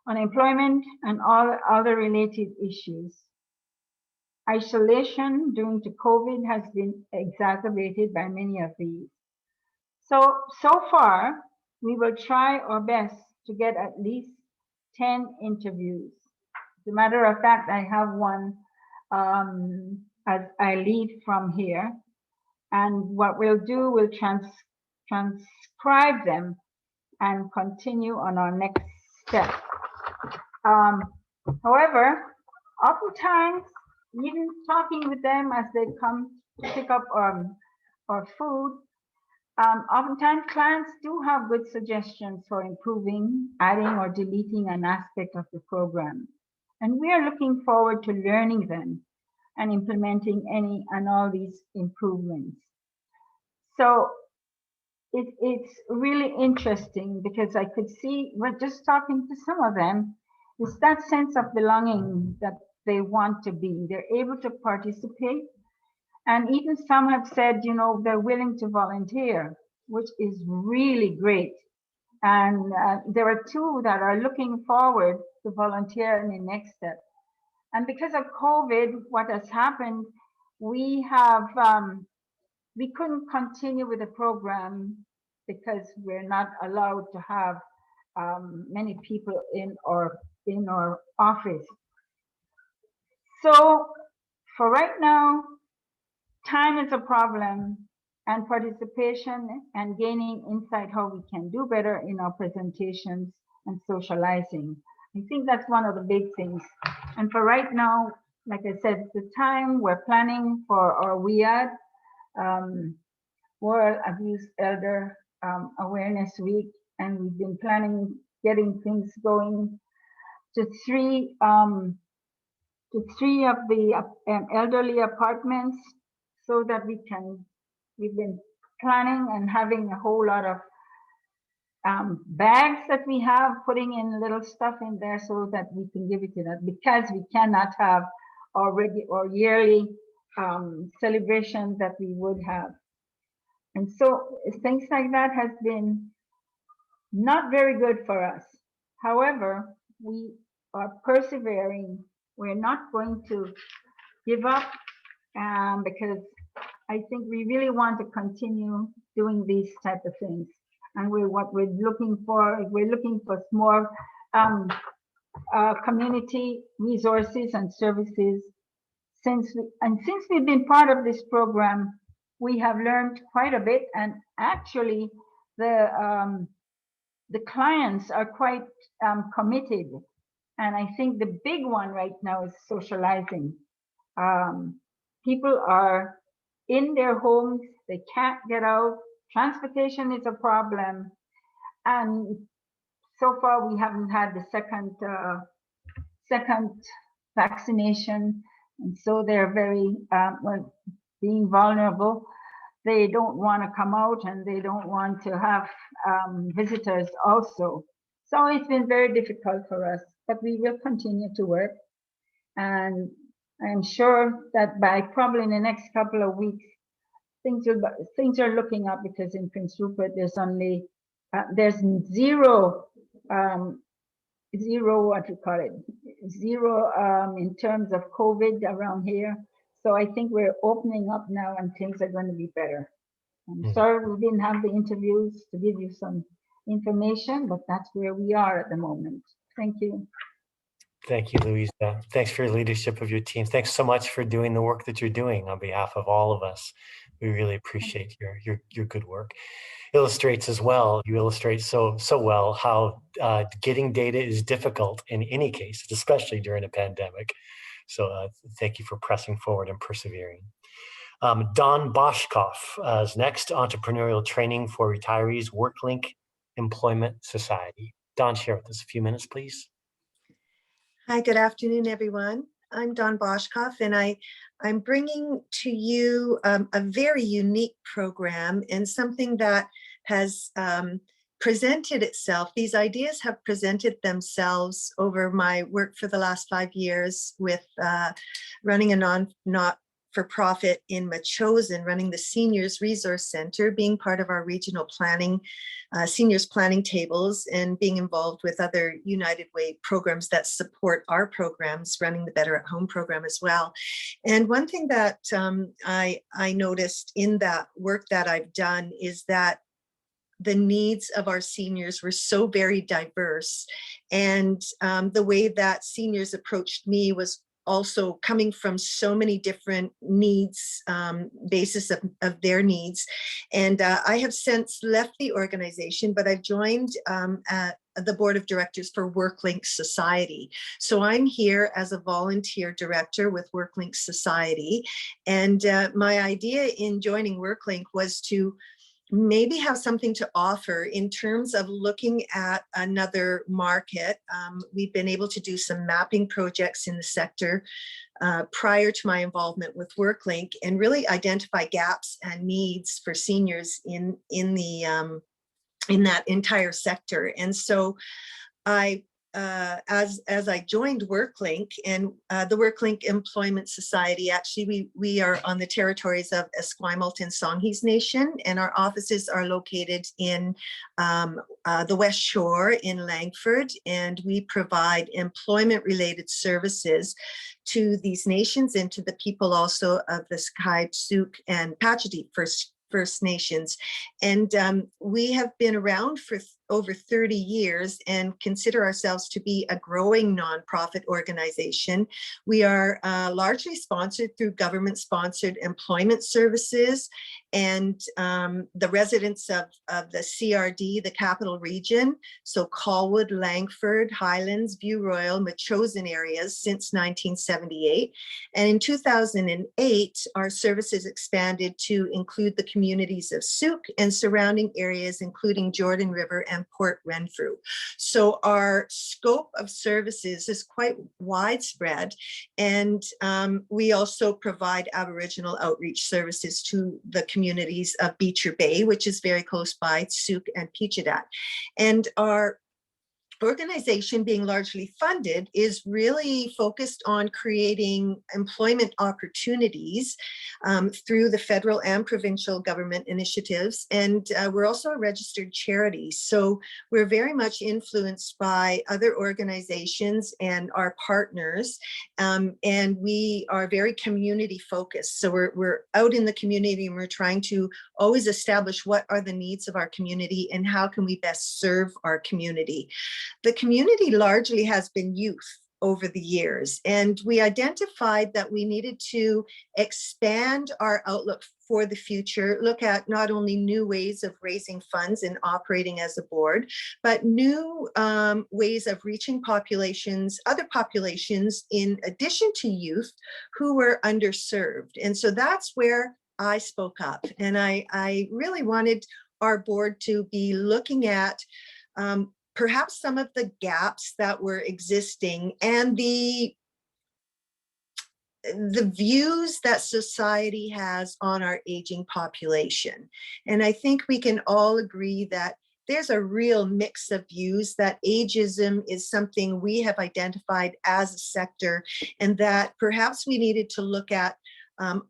S3: Unemployment and all other related issues. Isolation due to COVID has been exacerbated by many of these. So far, we will try our best to get at least 10 interviews. As a matter of fact, I have one as I leave from here. And what we'll do, we'll transcribe them and continue on our next step. However, oftentimes, even talking with them as they come to pick up our food, oftentimes clients do have good suggestions for improving, adding or deleting an aspect of the program. And we are looking forward to learning them and implementing any and all these improvements. So it's really interesting because I could see, we're just talking to some of them, it's that sense of belonging that they want to be. They're able to participate. And even some have said, you know, they're willing to volunteer, which is really great. And there are two that are looking forward to volunteer in the next step. And because of COVID, what has happened, we have, we couldn't continue with the program because we're not allowed to have many people in our office. So for right now, time is a problem, and participation and gaining insight how we can do better in our presentations and socializing. I think that's one of the big things. And for right now, like I said, the time we're planning for our WIAD, World Abuse Elder Awareness Week, and we've been planning getting things going to three of the elderly apartments so that we've been planning and having a whole lot of bags that we have, putting in little stuff in there so that we can give it to them, because we cannot have our yearly celebration that we would have. And so things like that has been not very good for us. However, we are persevering. We're not going to give up because I think we really want to continue doing these type of things. And what we're looking for more community resources and services. Since we've been part of this program, we have learned quite a bit, and actually the clients are quite committed. And I think the big one right now is socializing. People are in their homes. They can't get out. Transportation is a problem. And so far we haven't had the second vaccination. And so they're very, well, being vulnerable. They don't want to come out and they don't want to have visitors also. So it's been very difficult for us, but we will continue to work. And I'm sure that by probably in the next couple of weeks, things are looking up, because in Prince Rupert, there's only, there's zero, what you call it, zero in terms of COVID around here. So I think we're opening up now and things are going to be better. I'm sorry we didn't have the interviews to give you some information, but that's where we are at the moment. Thank you.
S2: Thank you, Louisa. Thanks for your leadership of your team. Thanks so much for doing the work that you're doing on behalf of all of us. We really appreciate your good work. Illustrates as well, you illustrate so well how getting data is difficult in any case, especially during a pandemic. So thank you for pressing forward and persevering. Don Boschkoff is next, Entrepreneurial Training for Retirees, WorkLink Employment Society. Don, share with us a few minutes, please.
S8: Hi, good afternoon, everyone. I'm Don Boschkoff, and I'm bringing to you a very unique program and something that has presented itself. These ideas have presented themselves over my work for the last 5 years with running a not-for-profit in Machosen, running the Seniors Resource Center, being part of our regional planning, seniors planning tables, and being involved with other United Way programs that support our programs, running the Better at Home program as well. And one thing that I noticed in that work that I've done is that the needs of our seniors were so very diverse. And the way that seniors approached me was also coming from so many different needs, basis of their needs. And I have since left the organization, but I've joined the board of directors for WorkLink Society. So I'm here as a volunteer director with WorkLink Society. And my idea in joining WorkLink was to maybe have something to offer in terms of looking at another market. We've been able to do some mapping projects in the sector prior to my involvement with WorkLink, and really identify gaps and needs for seniors in that entire sector. And so as I joined WorkLink and the WorkLink Employment Society, actually we are on the territories of Esquimalt and Songhees Nation, and our offices are located in the West Shore in Langford, and we provide employment related services to these nations and to the people also of the Skai, Tsuk, and Pachiti First Nations. And we have been around for over 30 years and consider ourselves to be a growing nonprofit organization. We are largely sponsored through government-sponsored employment services, and the residents of the CRD, the capital region, so Colwood, Langford, Highlands, View Royal, Machosen areas since 1978. And in 2008, our services expanded to include the communities of Tsuk and surrounding areas, including Jordan River and Port Renfrew. So our scope of services is quite widespread, and we also provide Aboriginal outreach services to the communities of Beecher Bay, which is very close by, Tsuk and Pichadat. And our organization, being largely funded, is really focused on creating employment opportunities through the federal and provincial government initiatives. And we're also a registered charity. So we're very much influenced by other organizations and our partners. And we are very community focused. So we're out in the community, and we're trying to always establish what are the needs of our community and how can we best serve our community. The community largely has been youth over the years, and we identified that we needed to expand our outlook for the future, look at not only new ways of raising funds and operating as a board, but new ways of reaching populations, other populations in addition to youth who were underserved. And so that's where I spoke up. And I really wanted our board to be looking at perhaps some of the gaps that were existing and the views that society has on our aging population. And I think we can all agree that there's a real mix of views, that ageism is something we have identified as a sector, and that perhaps we needed to look at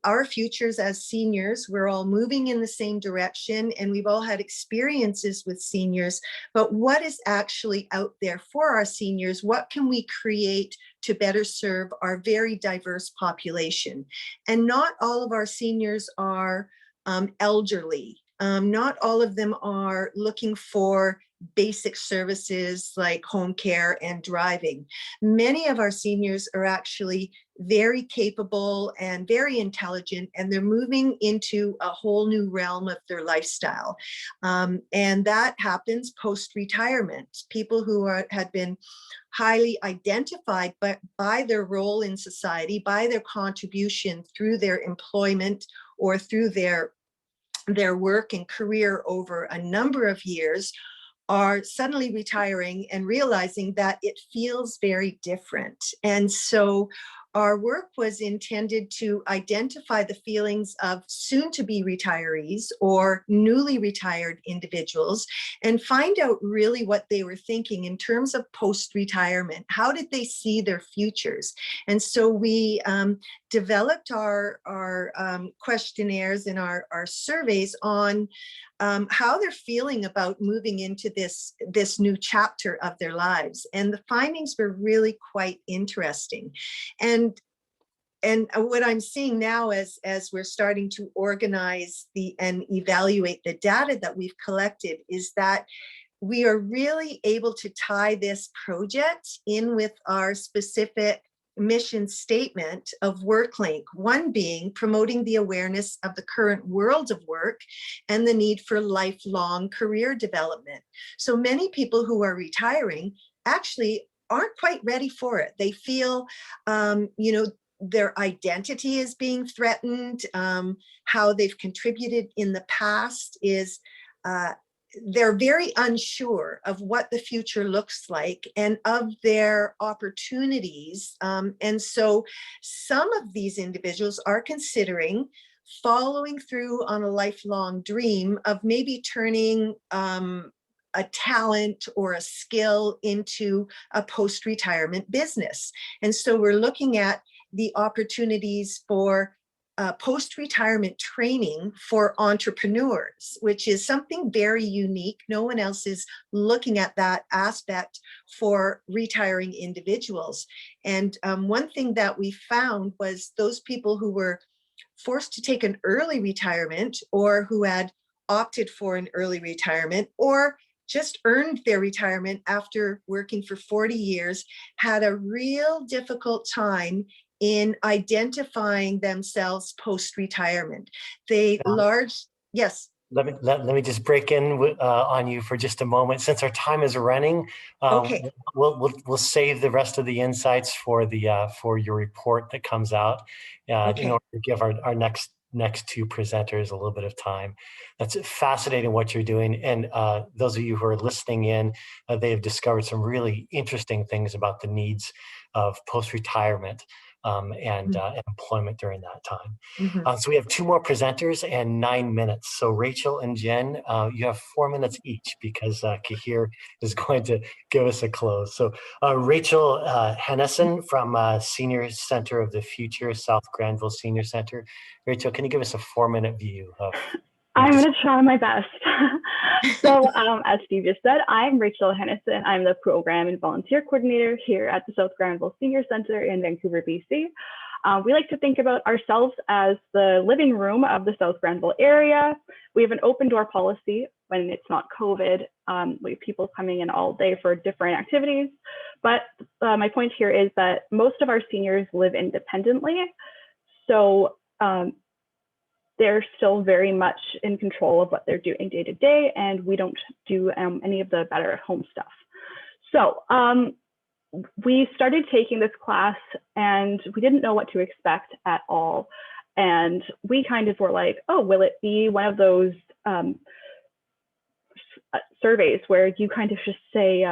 S8: our futures as seniors. We're all moving in the same direction, and we've all had experiences with seniors, but what is actually out there for our seniors? What can we create to better serve our very diverse population? And not all of our seniors are elderly. Not all of them are looking for basic services like home care and driving. Many of our seniors are actually very capable and very intelligent, and they're moving into a whole new realm of their lifestyle. And that happens post-retirement. People who had been highly identified by their role in society, by their contribution through their employment or through their work and career over a number of years, are suddenly retiring and realizing that it feels very different. And so our work was intended to identify the feelings of soon-to-be retirees or newly retired individuals and find out really what they were thinking in terms of post-retirement. How did they see their futures? And so we developed our questionnaires and our surveys on how they're feeling about moving into this new chapter of their lives. And the findings were really quite interesting. And what I'm seeing now as we're starting to organize and evaluate the data that we've collected is that we are really able to tie this project in with our specific mission statement of WorkLink, one being promoting the awareness of the current world of work and the need for lifelong career development. So many people who are retiring actually aren't quite ready for it. They feel, their identity is being threatened. How they've contributed in the past is they're very unsure of what the future looks like and of their opportunities. And so some of these individuals are considering following through on a lifelong dream of maybe turning a talent or a skill into a post-retirement business. And so we're looking at the opportunities for post-retirement training for entrepreneurs, which is something very unique. No one else is looking at that aspect for retiring individuals. And one thing that we found was those people who were forced to take an early retirement or who had opted for an early retirement or just earned their retirement after working for 40 years had a real difficult time in identifying themselves post-retirement. Yes.
S2: Let me just break in on you for just a moment. Since our time is running,
S8: Okay.
S2: We'll save the rest of the insights for your report that comes out
S8: Okay.
S2: in order to give our next two presenters a little bit of time. That's fascinating what you're doing, and those of you who are listening in, they have discovered some really interesting things about the needs of post-retirement. And employment during that time.
S8: Mm-hmm.
S2: So we have two more presenters and 9 minutes. So Rachel and Jen, you have 4 minutes each because Kahir is going to give us a close. So Rachel Hennesen from Senior Center of the Future, South Granville Senior Center. Rachel, can you give us a 4-minute view of?
S9: I'm going to try my best. So as Steve just said, I'm Rachel Hennesen. I'm the Program and Volunteer Coordinator here at the South Granville Senior Center in Vancouver, BC. We like to think about ourselves as the living room of the South Granville area. We have an open door policy when it's not COVID. We have people coming in all day for different activities. But my point here is that most of our seniors live independently. So they're still very much in control of what they're doing day to day, and we don't do any of the better at home stuff. So we started taking this class and we didn't know what to expect at all. And we kind of were like, oh, will it be one of those surveys where you kind of just say,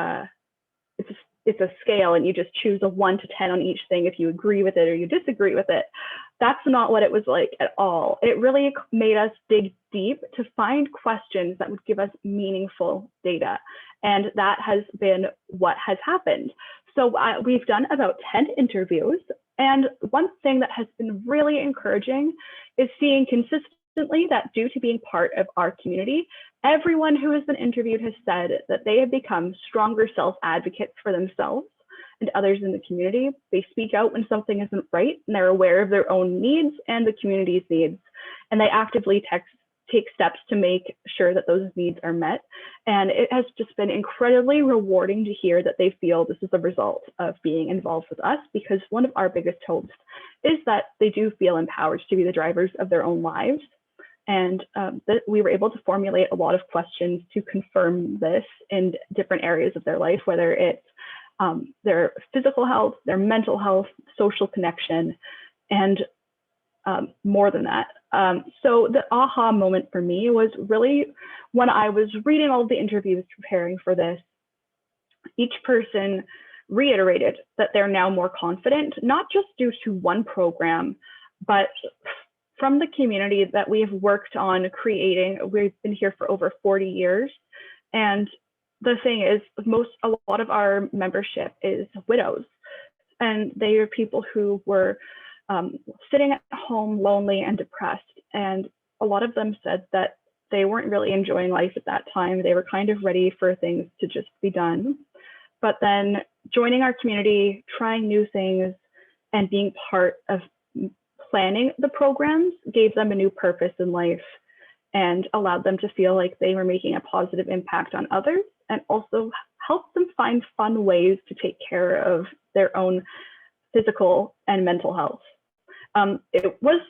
S9: it's a scale and you just choose a 1 to 10 on each thing if you agree with it or you disagree with it. That's not what it was like at all. It really made us dig deep to find questions that would give us meaningful data. And that has been what has happened. So we've done about 10 interviews. And one thing that has been really encouraging is seeing consistently that due to being part of our community, everyone who has been interviewed has said that they have become stronger self-advocates for themselves and others in the community. They speak out when something isn't right, and they're aware of their own needs and the community's needs, and they actively take steps to make sure that those needs are met. And it has just been incredibly rewarding to hear that they feel this is a result of being involved with us, because one of our biggest hopes is that they do feel empowered to be the drivers of their own lives. And that we were able to formulate a lot of questions to confirm this in different areas of their life, whether it's their physical health, their mental health, social connection, and more than that. So the aha moment for me was really when I was reading all of the interviews preparing for this. Each person reiterated that they're now more confident, not just due to one program, but from the community that we have worked on creating. We've been here for over 40 years. And the thing is, a lot of our membership is widows. And they are people who were sitting at home lonely and depressed. And a lot of them said that they weren't really enjoying life at that time. They were kind of ready for things to just be done. But then joining our community, trying new things, and being part of planning the programs gave them a new purpose in life and allowed them to feel like they were making a positive impact on others, and also helped them find fun ways to take care of their own physical and mental health. It was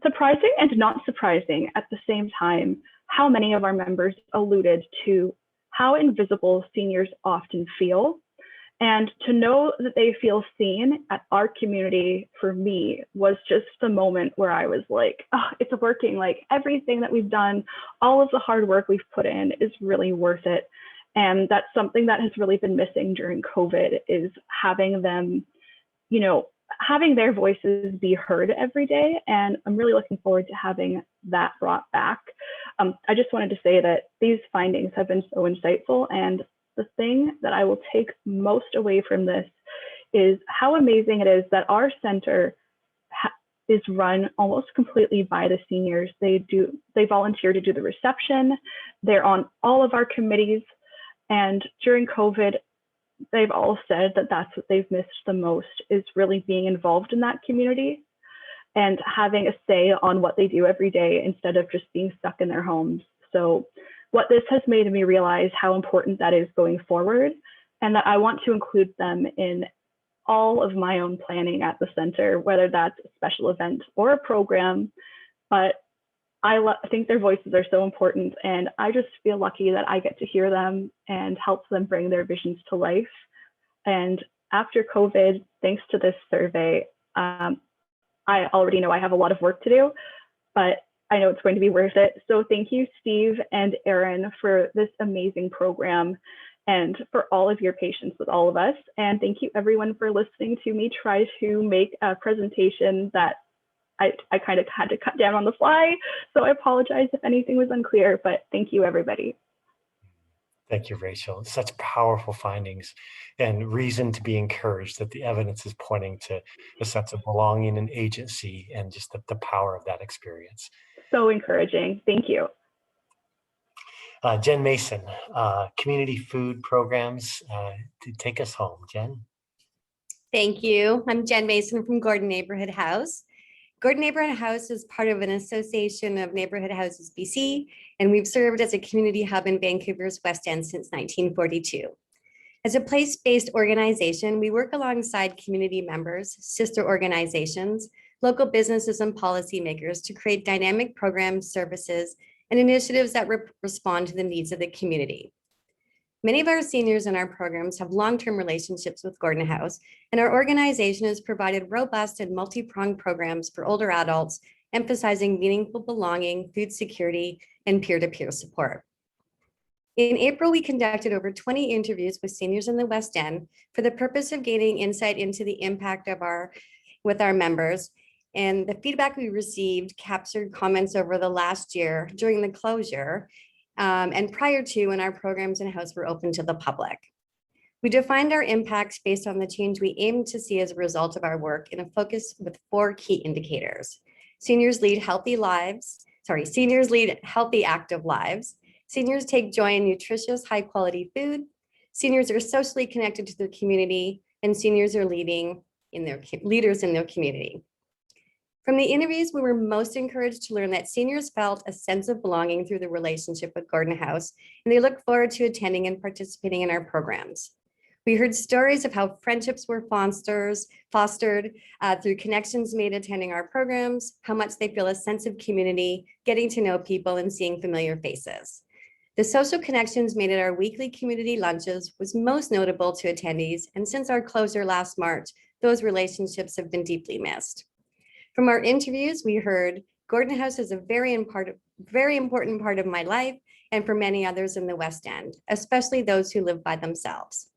S9: surprising and not surprising at the same time how many of our members alluded to how invisible seniors often feel. And to know that they feel seen at our community, for me, was just the moment where I was like, oh, it's working. Like everything that we've done, all of the hard work we've put in is really worth it. And that's something that has really been missing during COVID, is having them, having their voices be heard every day. And I'm really looking forward to having that brought back. I just wanted to say that these findings have been so insightful, and the thing that I will take most away from this is how amazing it is that our center is run almost completely by the seniors. They volunteer to do the reception. They're on all of our committees. And during COVID, they've all said that that's what they've missed the most, is really being involved in that community and having a say on what they do every day instead of just being stuck in their homes. So what this has made me realize how important that is going forward, and that I want to include them in all of my own planning at the center, whether that's a special event or a program. But I think their voices are so important, and I just feel lucky that I get to hear them and help them bring their visions to life. And after COVID, thanks to this survey, I already know I have a lot of work to do, but I know it's going to be worth it. So thank you, Steve and Erin, for this amazing program and for all of your patience with all of us. And thank you everyone for listening to me try to make a presentation that I kind of had to cut down on the fly. So I apologize if anything was unclear, but thank you, everybody.
S2: Thank you, Rachel. Such powerful findings and reason to be encouraged that the evidence is pointing to a sense of belonging and agency, and just the power of that experience.
S9: So encouraging. Thank you.
S2: Jen Mason, community food programs, to take us home. Jen.
S10: Thank you. I'm Jen Mason from Gordon Neighborhood House. Gordon Neighborhood House is part of an association of neighborhood houses BC, and we've served as a community hub in Vancouver's West End since 1942. As a place-based organization, we work alongside community members, sister organizations, local businesses, and policymakers to create dynamic programs, services, and initiatives that respond to the needs of the community. Many of our seniors in our programs have long-term relationships with Gordon House, and our organization has provided robust and multi-pronged programs for older adults emphasizing meaningful belonging, food security, and peer-to-peer support. In April, we conducted over 20 interviews with seniors in the West End for the purpose of gaining insight into the impact of with our members. And the feedback we received captured comments over the last year during the closure and prior to when our programs and house were open to the public. We defined our impacts based on the change we aim to see as a result of our work in a focus with 4 key indicators. Seniors lead healthy active lives. Seniors take joy in nutritious, high quality food. Seniors are socially connected to their community, and seniors are leaders in their community. From the interviews, we were most encouraged to learn that seniors felt a sense of belonging through the relationship with Gordon House, and they look forward to attending and participating in our programs. We heard stories of how friendships were fostered through connections made attending our programs, how much they feel a sense of community, getting to know people and seeing familiar faces. The social connections made at our weekly community lunches was most notable to attendees, and since our closure last March, those relationships have been deeply missed. From our interviews, we heard Gordon House is a very important part of my life and for many others in the West End, especially those who live by themselves.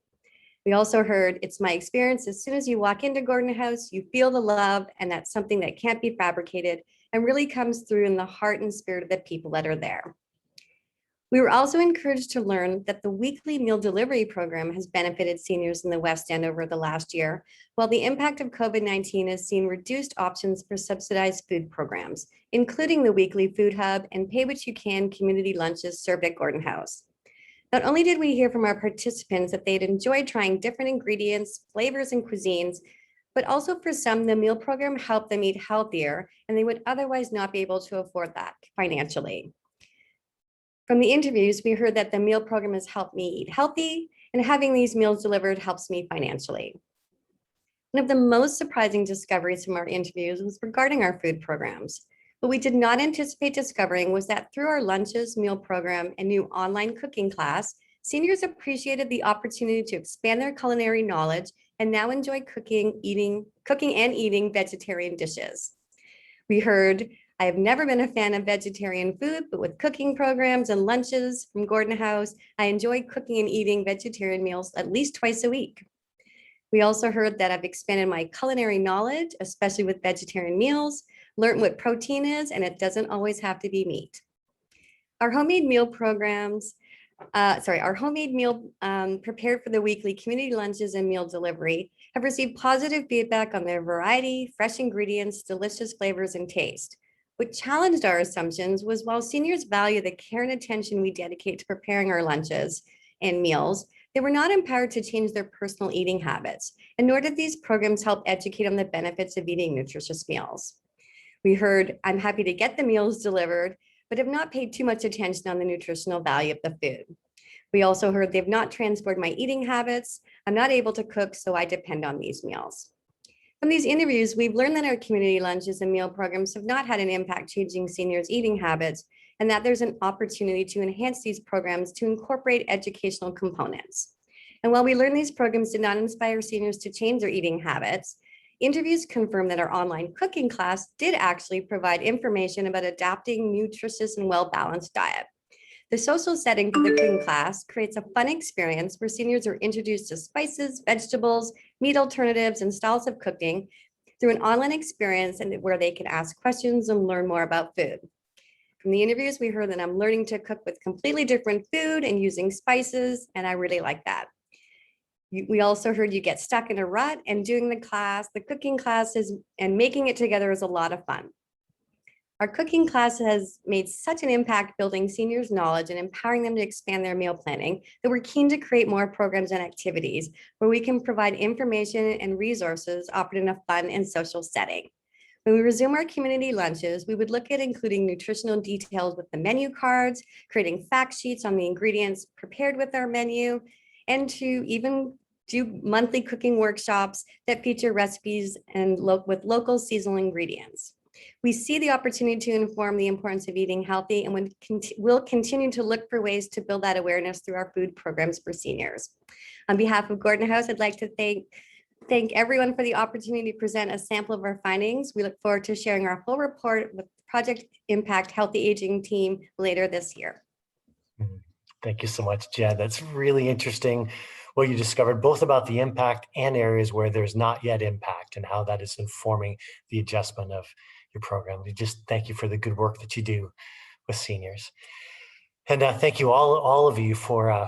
S10: We also heard, it's my experience, as soon as you walk into Gordon House, you feel the love, and that's something that can't be fabricated and really comes through in the heart and spirit of the people that are there. We were also encouraged to learn that the weekly meal delivery program has benefited seniors in the West End over the last year, while the impact of COVID-19 has seen reduced options for subsidized food programs, including the weekly food hub and pay what you can community lunches served at Gordon House. Not only did we hear from our participants that they'd enjoyed trying different ingredients, flavors, and cuisines, but also for some, the meal program helped them eat healthier, and they would otherwise not be able to afford that financially. From the interviews, we heard that the meal program has helped me eat healthy, and having these meals delivered helps me financially. One of the most surprising discoveries from our interviews was regarding our food programs. What we did not anticipate discovering was that through our lunches, meal program, and new online cooking class, seniors appreciated the opportunity to expand their culinary knowledge and now enjoy cooking and eating vegetarian dishes. We heard, I have never been a fan of vegetarian food, but with cooking programs and lunches from Gordon House, I enjoy cooking and eating vegetarian meals at least twice a week. We also heard that I've expanded my culinary knowledge, especially with vegetarian meals, learned what protein is, and it doesn't always have to be meat. Our homemade meal programs, prepared for the weekly community lunches and meal delivery have received positive feedback on their variety, fresh ingredients, delicious flavors, and taste. What challenged our assumptions was while seniors value the care and attention we dedicate to preparing our lunches and meals, they were not empowered to change their personal eating habits, and nor did these programs help educate on the benefits of eating nutritious meals. We heard, I'm happy to get the meals delivered, but have not paid too much attention on the nutritional value of the food. We also heard they've not transformed my eating habits. I'm not able to cook, so I depend on these meals. From these interviews, we've learned that our community lunches and meal programs have not had an impact changing seniors' eating habits, and that there's an opportunity to enhance these programs to incorporate educational components. And while we learned these programs did not inspire seniors to change their eating habits, interviews confirm that our online cooking class did actually provide information about adapting nutritious and well-balanced diet. The social setting for the cooking class creates a fun experience where seniors are introduced to spices, vegetables, meat alternatives, and styles of cooking through an online experience and where they can ask questions and learn more about food. From the interviews, we heard that I'm learning to cook with completely different food and using spices, and I really like that. We also heard you get stuck in a rut, and doing the cooking classes and making it together is a lot of fun. Our cooking class has made such an impact building seniors' knowledge and empowering them to expand their meal planning that we're keen to create more programs and activities where we can provide information and resources offered in a fun and social setting. When we resume our community lunches, we would look at including nutritional details with the menu cards, creating fact sheets on the ingredients prepared with our menu, and to even do monthly cooking workshops that feature recipes and with local seasonal ingredients. We see the opportunity to inform the importance of eating healthy, and we'll continue to look for ways to build that awareness through our food programs for seniors. On behalf of Gordon House, I'd like to thank thank everyone for the opportunity to present a sample of our findings. We look forward to sharing our full report with Project Impact Healthy Aging team later this year.
S2: Thank you so much, Jen. That's really interesting what you discovered, both about the impact and areas where there's not yet impact and how that is informing the adjustment of your program. We just thank you for the good work that you do with seniors. And thank you all of you for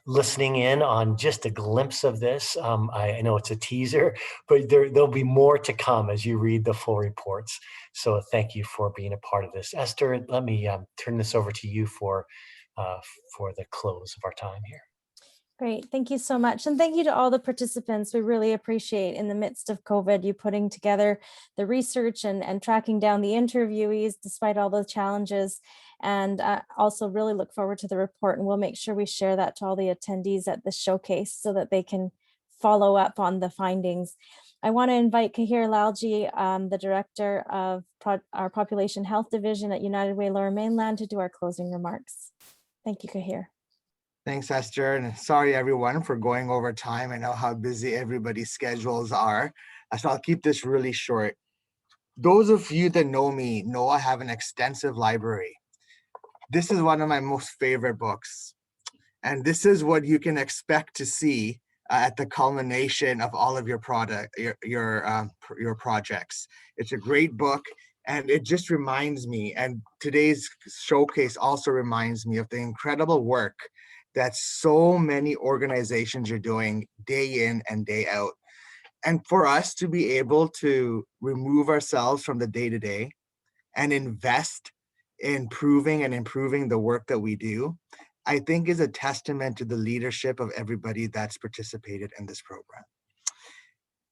S2: listening in on just a glimpse of this. I know it's a teaser, but there'll be more to come as you read the full reports. So thank you for being a part of this. Esther, let me turn this over to you for the close of our time here.
S1: Great. Thank you so much. And thank you to all the participants. We really appreciate in the midst of COVID, you putting together the research and tracking down the interviewees despite all the challenges. And also really look forward to the report, and we'll make sure we share that to all the attendees at the showcase so that they can follow up on the findings. I want to invite Kahir Lalji, the director of our Population Health Division at United Way Lower Mainland, to do our closing remarks. Thank you, Kahir.
S11: Thanks, Esther, and sorry everyone for going over time. I know how busy everybody's schedules are, so I'll keep this really short. Those of you that know me know I have an extensive library. This is one of my most favorite books, and this is what you can expect to see at the culmination of all of your your projects. It's a great book, and it just reminds me, and today's showcase also reminds me of the incredible work that so many organizations are doing day in and day out. And for us to be able to remove ourselves from the day-to-day and invest in improving the work that we do, I think is a testament to the leadership of everybody that's participated in this program.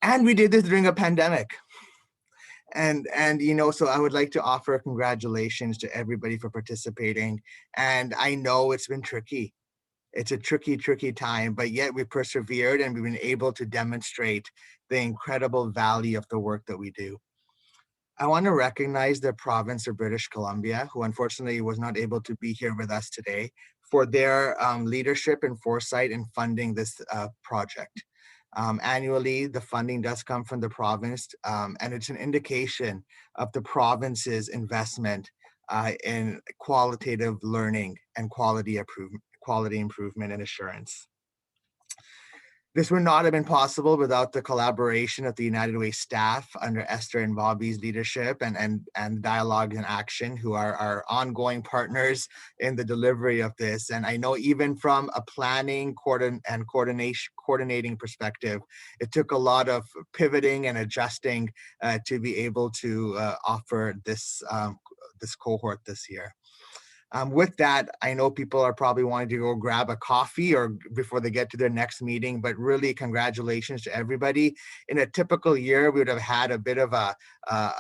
S11: And we did this during a pandemic. And so I would like to offer congratulations to everybody for participating. And I know it's been tricky. It's a tricky time, but yet we persevered and we've been able to demonstrate the incredible value of the work that we do. I want to recognize the province of British Columbia, who unfortunately was not able to be here with us today, for their leadership and foresight in funding this project. Annually, the funding does come from the province, and it's an indication of the province's investment in qualitative learning and quality improvement and assurance. This would not have been possible without the collaboration of the United Way staff under Esther and Bobby's leadership and Dialogue in Action, who are our ongoing partners in the delivery of this. And I know even from a planning and coordinating perspective, it took a lot of pivoting and adjusting to be able to offer this cohort this year. With that, I know people are probably wanting to go grab a coffee or before they get to their next meeting, but really congratulations to everybody. In a typical year, we would have had a bit of a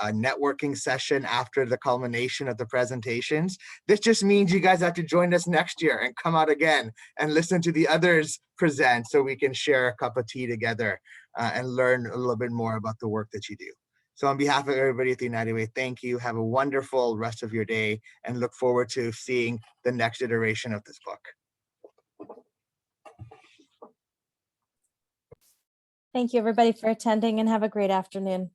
S11: networking session after the culmination of the presentations. This just means you guys have to join us next year and come out again and listen to the others present so we can share a cup of tea together and learn a little bit more about the work that you do. So on behalf of everybody at the United Way, thank you. Have a wonderful rest of your day and look forward to seeing the next iteration of this book.
S1: Thank you, everybody, for attending, and have a great afternoon.